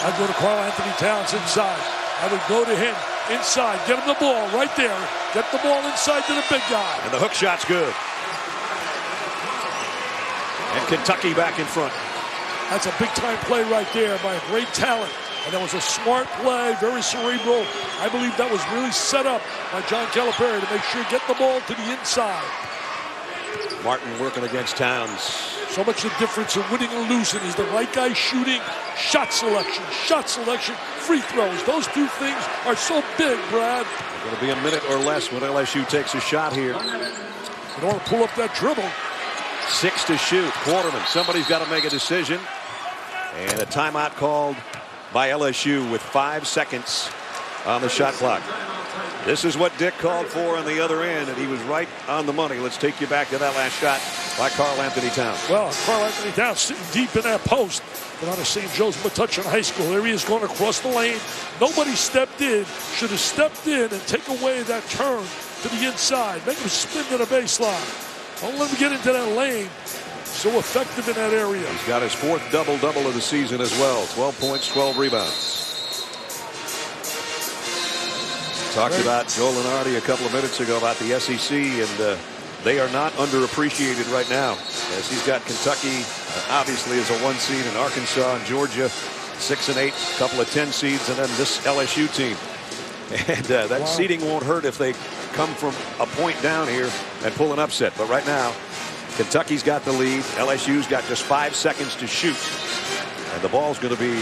I'd go to Carl Anthony Towns inside. I would go to him inside. Get him the ball right there. Get the ball inside to the big guy. And the hook shot's good. And Kentucky back in front. That's a big-time play right there by a great talent. And that was a smart play, very cerebral. I believe that was really set up by John Calipari to make sure you get the ball to the inside. Martin working against Towns. So much the difference in winning and losing is the right guy shooting, shot selection, free throws. Those 2 things are so big, Brad. It's going to be a minute or less when LSU takes a shot here. You don't want to pull up that dribble. 6 to shoot. Quarterman. Somebody's got to make a decision. And a timeout called by LSU with 5 seconds on the shot clock. This is what Dick called for on the other end, and he was right on the money. Let's take you back to that last shot by Carl Anthony Towns. Well, Carl Anthony Towns sitting deep in that post. But out of St. Joe's Metuchen High School. There he is going across the lane. Nobody stepped in. Should have stepped in and take away that turn to the inside. Make him spin to the baseline. Don't let him get into that lane. So effective in that area. He's got his 4th double-double of the season as well. 12 points, 12 rebounds. Talked about Joe Lunardi a couple of minutes ago about the SEC, and they are not underappreciated right now, as he's got Kentucky obviously as a 1 seed, and Arkansas and Georgia 6 and 8, a couple of 10 seeds, and then this LSU team. And that seeding won't hurt if they come from a point down here and pull an upset. But right now, Kentucky's got the lead. LSU's got just 5 seconds to shoot. And the ball's going to be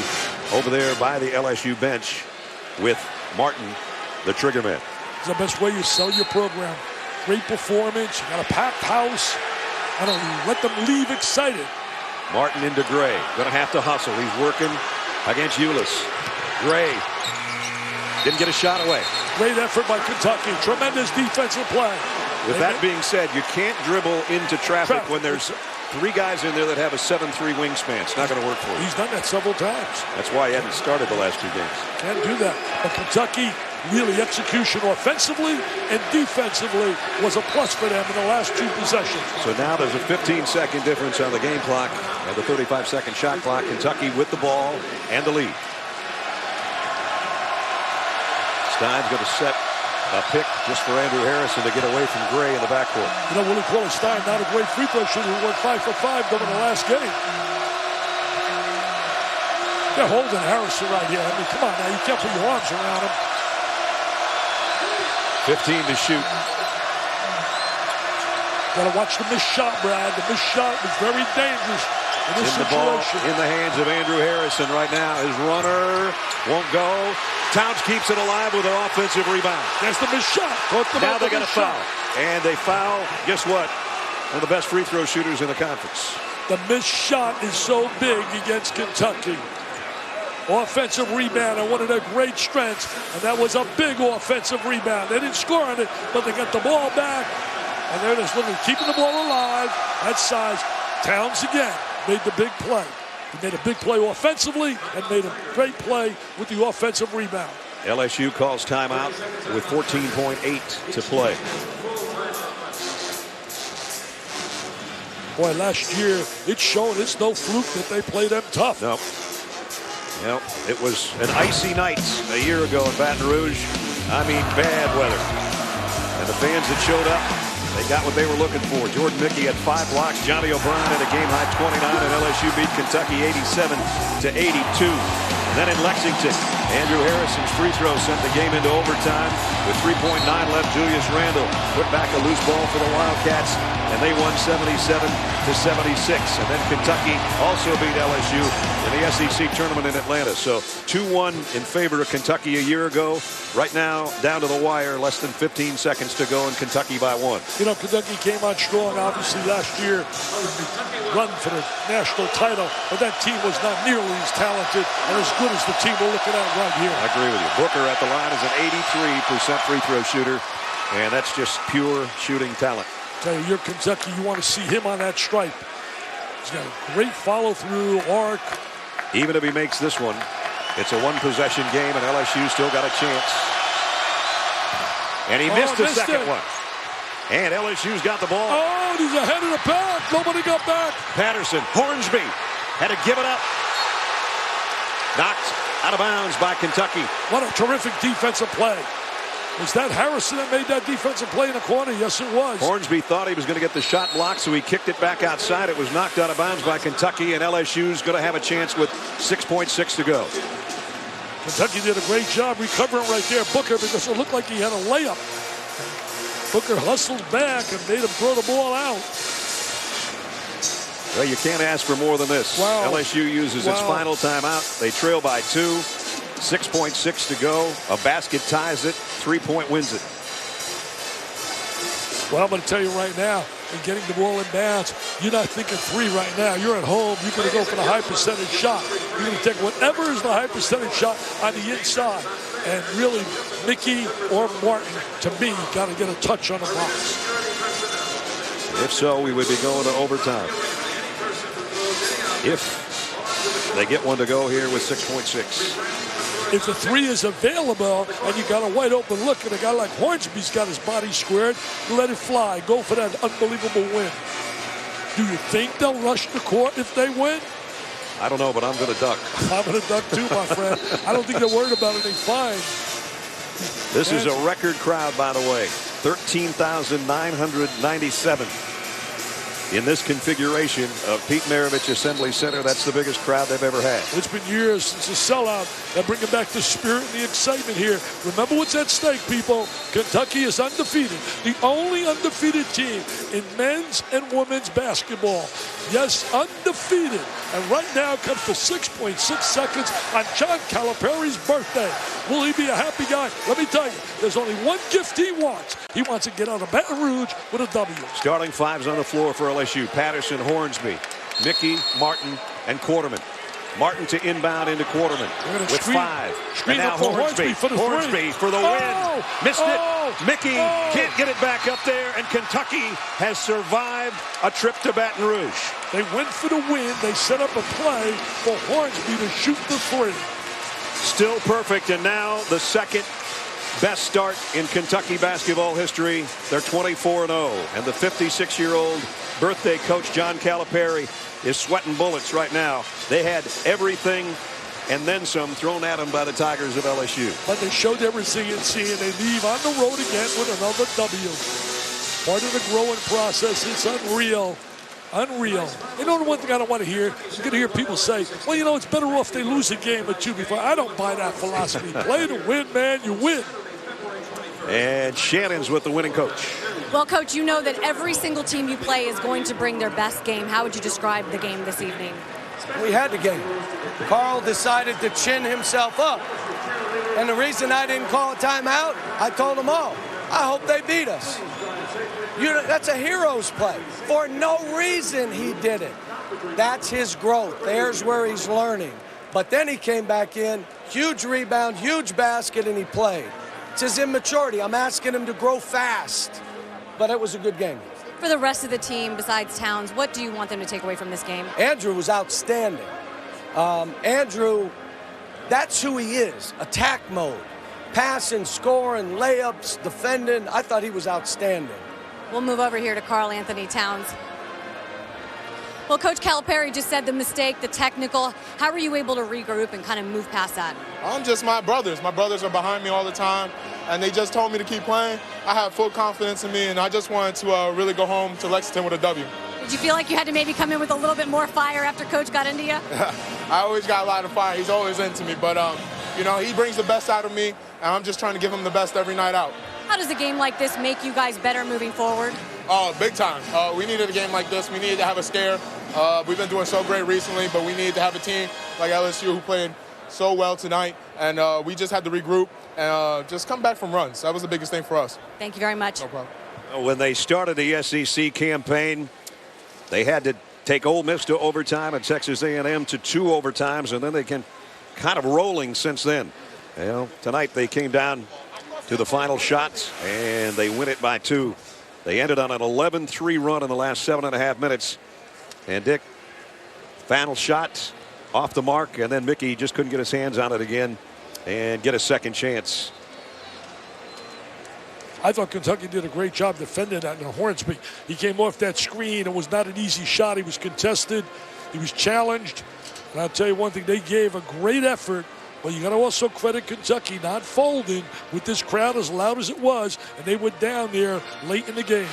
over there by the LSU bench with Martin, the trigger man. It's the best way you sell your program. Great performance. You got a packed house. I don't let them leave excited. Martin into Gray. Going to have to hustle. He's working against Ulis. Gray didn't get a shot away. Great effort by Kentucky. Tremendous defensive play. With that being said, you can't dribble into traffic when there's 3 guys in there that have a 7'3" wingspan. It's not going to work for you. He's done that several times. That's why he hadn't started the last 2 games. Can't do that. But Kentucky, really execution offensively and defensively was a plus for them in the last 2 possessions. So now there's a 15-second difference on the game clock and the 35-second shot clock. Kentucky with the ball and the lead. Stein's going to set a pick just for Andrew Harrison to get away from Gray in the backcourt. You know, Willie Cauley-Stein, not a great free throw shooter who went 5 for 5 during the last game. They're holding Harrison right here. I mean, come on now, you can't put your arms around him. 15 to shoot. Got to watch the missed shot, Brad. The missed shot was very dangerous in this situation. The ball in the hands of Andrew Harrison right now. His runner won't go. Towns keeps it alive with an offensive rebound. That's the missed shot. Now they got a foul. And they foul, guess what? One of the best free throw shooters in the conference. The missed shot is so big against Kentucky. Offensive rebound and one of their great strengths. And that was a big offensive rebound. They didn't score on it, but they got the ball back. And they're just looking, keeping the ball alive. That size. Towns again made the big play. He made a big play offensively and made a great play with the offensive rebound. LSU calls timeout with 14.8 to play. Boy, last year, it's shown it's no fluke that they play them tough. Nope. Yep, it was an icy night a year ago in Baton Rouge. I mean, bad weather. And the fans that showed up, they got what they were looking for. Jordan Mickey had 5 blocks. Johnny O'Brien had a game-high 29, and LSU beat Kentucky 87-82. And then in Lexington, Andrew Harrison's free throw sent the game into overtime. With 3.9 left, Julius Randle put back a loose ball for the Wildcats, and they won 77-76. And then Kentucky also beat LSU in the SEC tournament in Atlanta. So 2-1 in favor of Kentucky a year ago. Right now, down to the wire, less than 15 seconds to go, and Kentucky by 1. You know, Kentucky came on strong, obviously, last year in the run for the national title, but that team was not nearly as talented and as good as the team we're looking at right here. I agree with you. Booker at the line is an 83% free throw shooter, and that's just pure shooting talent. Tell you, you're Kentucky, you want to see him on that stripe. He's got a great follow-through arc. Even if he makes this one, it's a one-possession game, and LSU still got a chance. And he missed the second one. And LSU's got the ball. Oh, he's ahead of the pack. Nobody got back. Patterson, Hornsby had to give it up. Knocked out of bounds by Kentucky. What a terrific defensive play. Was that Harrison that made that defensive play in the corner? Yes, it was. Hornsby thought he was going to get the shot blocked, so he kicked it back outside. It was knocked out of bounds by Kentucky, and LSU's going to have a chance with 6.6 to go. Kentucky did a great job recovering right there, Booker, because it looked like he had a layup. Booker hustled back and made him throw the ball out. Well, you can't ask for more than this. Wow. LSU uses its final timeout. They trail by 2. 6.6 to go. A basket ties it. 3-point wins it. Well, I'm going to tell you right now, in getting the ball in bounds, you're not thinking 3 right now. You're at home. You're going to go for the high percentage shot. You're going to take whatever is the high percentage shot on the inside. And really, Mickey or Martin, to me, got to get a touch on the box. If so, we would be going to overtime. If they get one to go here with 6.6. If the 3 is available and you got a wide open look and a guy like Hornsby's got his body squared, let it fly. Go for that unbelievable win. Do you think they'll rush the court if they win? I don't know, but I'm going to duck. I'm going to duck too, my friend. I don't think they're worried about anything. Fine. This is a record crowd, by the way. 13,997. In this configuration of Pete Maravich Assembly Center, that's the biggest crowd they've ever had. It's been years since a sellout. They're bringing back the spirit and the excitement here. Remember what's at stake, people. Kentucky is undefeated. The only undefeated team in men's and women's basketball. Yes, undefeated. And right now comes for 6.6 seconds on John Calipari's birthday. Will he be a happy guy? Let me tell you, there's only one gift he wants. He wants to get out of Baton Rouge with a W. Starting 5s on the floor for LSU. Patterson, Hornsby, Mickey, Martin, and Quarterman. Martin to inbound into Quarterman with 5. Screen and now Hornsby for the Hornsby for the win. Missed it. Mickey can't get it back up there, and Kentucky has survived a trip to Baton Rouge. They went for the win. They set up a play for Hornsby to shoot the 3. Still perfect, and now the second best start in Kentucky basketball history. They're 24-0, and the 56-year-old birthday coach John Calipari is sweating bullets right now. They had everything and then some thrown at them by the Tigers of LSU. But they showed their resiliency, and they leave on the road again with another W. Part of the growing process. It's unreal. Unreal. You know the one thing I don't want to hear? You're going to hear people say, well, you know, it's better off they lose a game or 2 before. I don't buy that philosophy. Play to win, man. You win. And Shannon's with the winning coach. Well, Coach, you know that every single team you play is going to bring their best game. How would you describe the game this evening? We had the game. Carl decided to chin himself up. And the reason I didn't call a timeout, I told them all, I hope they beat us. That's a hero's play. For no reason he did it. That's his growth. There's where he's learning. But then he came back in, huge rebound, huge basket, and he played. It's his immaturity. I'm asking him to grow fast. But it was a good game. For the rest of the team, besides Towns, what do you want them to take away from this game? Andrew was outstanding. Andrew, that's who he is, attack mode. Passing, scoring, layups, defending. I thought he was outstanding. We'll move over here to Karl Anthony Towns. Well, Coach Calipari just said the mistake, the technical. How were you able to regroup and kind of move past that? I'm just my brothers. My brothers are behind me all the time, and they just told me to keep playing. I have full confidence in me, and I just wanted to really go home to Lexington with a W. Did you feel like you had to maybe come in with a little bit more fire after Coach got into you? I always got a lot of fire. He's always into me, but you know, he brings the best out of me, and I'm just trying to give him the best every night out. How does a game like this make you guys better moving forward? Oh, big time. We needed a game like this. We needed to have a scare. We've been doing so great recently, but we needed to have a team like LSU who played so well tonight, and we just had to regroup and just come back from runs. That was the biggest thing for us. Thank you very much. No problem. When they started the SEC campaign, they had to take Ole Miss to overtime and Texas A&M to 2 overtimes, and then they can kind of rolling since then. You know, tonight they came down to the final shots and they win it by 2. They ended on an 11-3 run in the last 7.5 minutes. And Dick, final shot off the mark, and then Mickey just couldn't get his hands on it again and get a second chance. I thought Kentucky did a great job defending that in Hornsby. He came off that screen. It was not an easy shot. He was contested. He was challenged. And I'll tell you one thing, they gave a great effort. But you got to also credit Kentucky not folding with this crowd as loud as it was, and they went down there late in the game.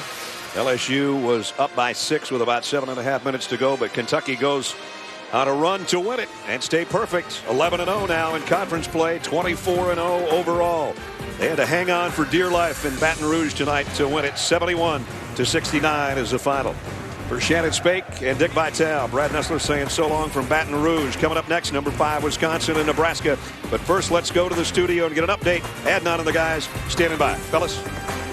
LSU was up by 6 with about 7.5 minutes to go, but Kentucky goes on a run to win it and stay perfect. 11-0 now in conference play, 24-0 overall. They had to hang on for dear life in Baton Rouge tonight to win it. 71-69 is the final. For Shannon Spake and Dick Vitale, Brad Nessler saying so long from Baton Rouge. Coming up next, number 5, Wisconsin and Nebraska. But first, let's go to the studio and get an update. Adnan and the guys standing by. Fellas.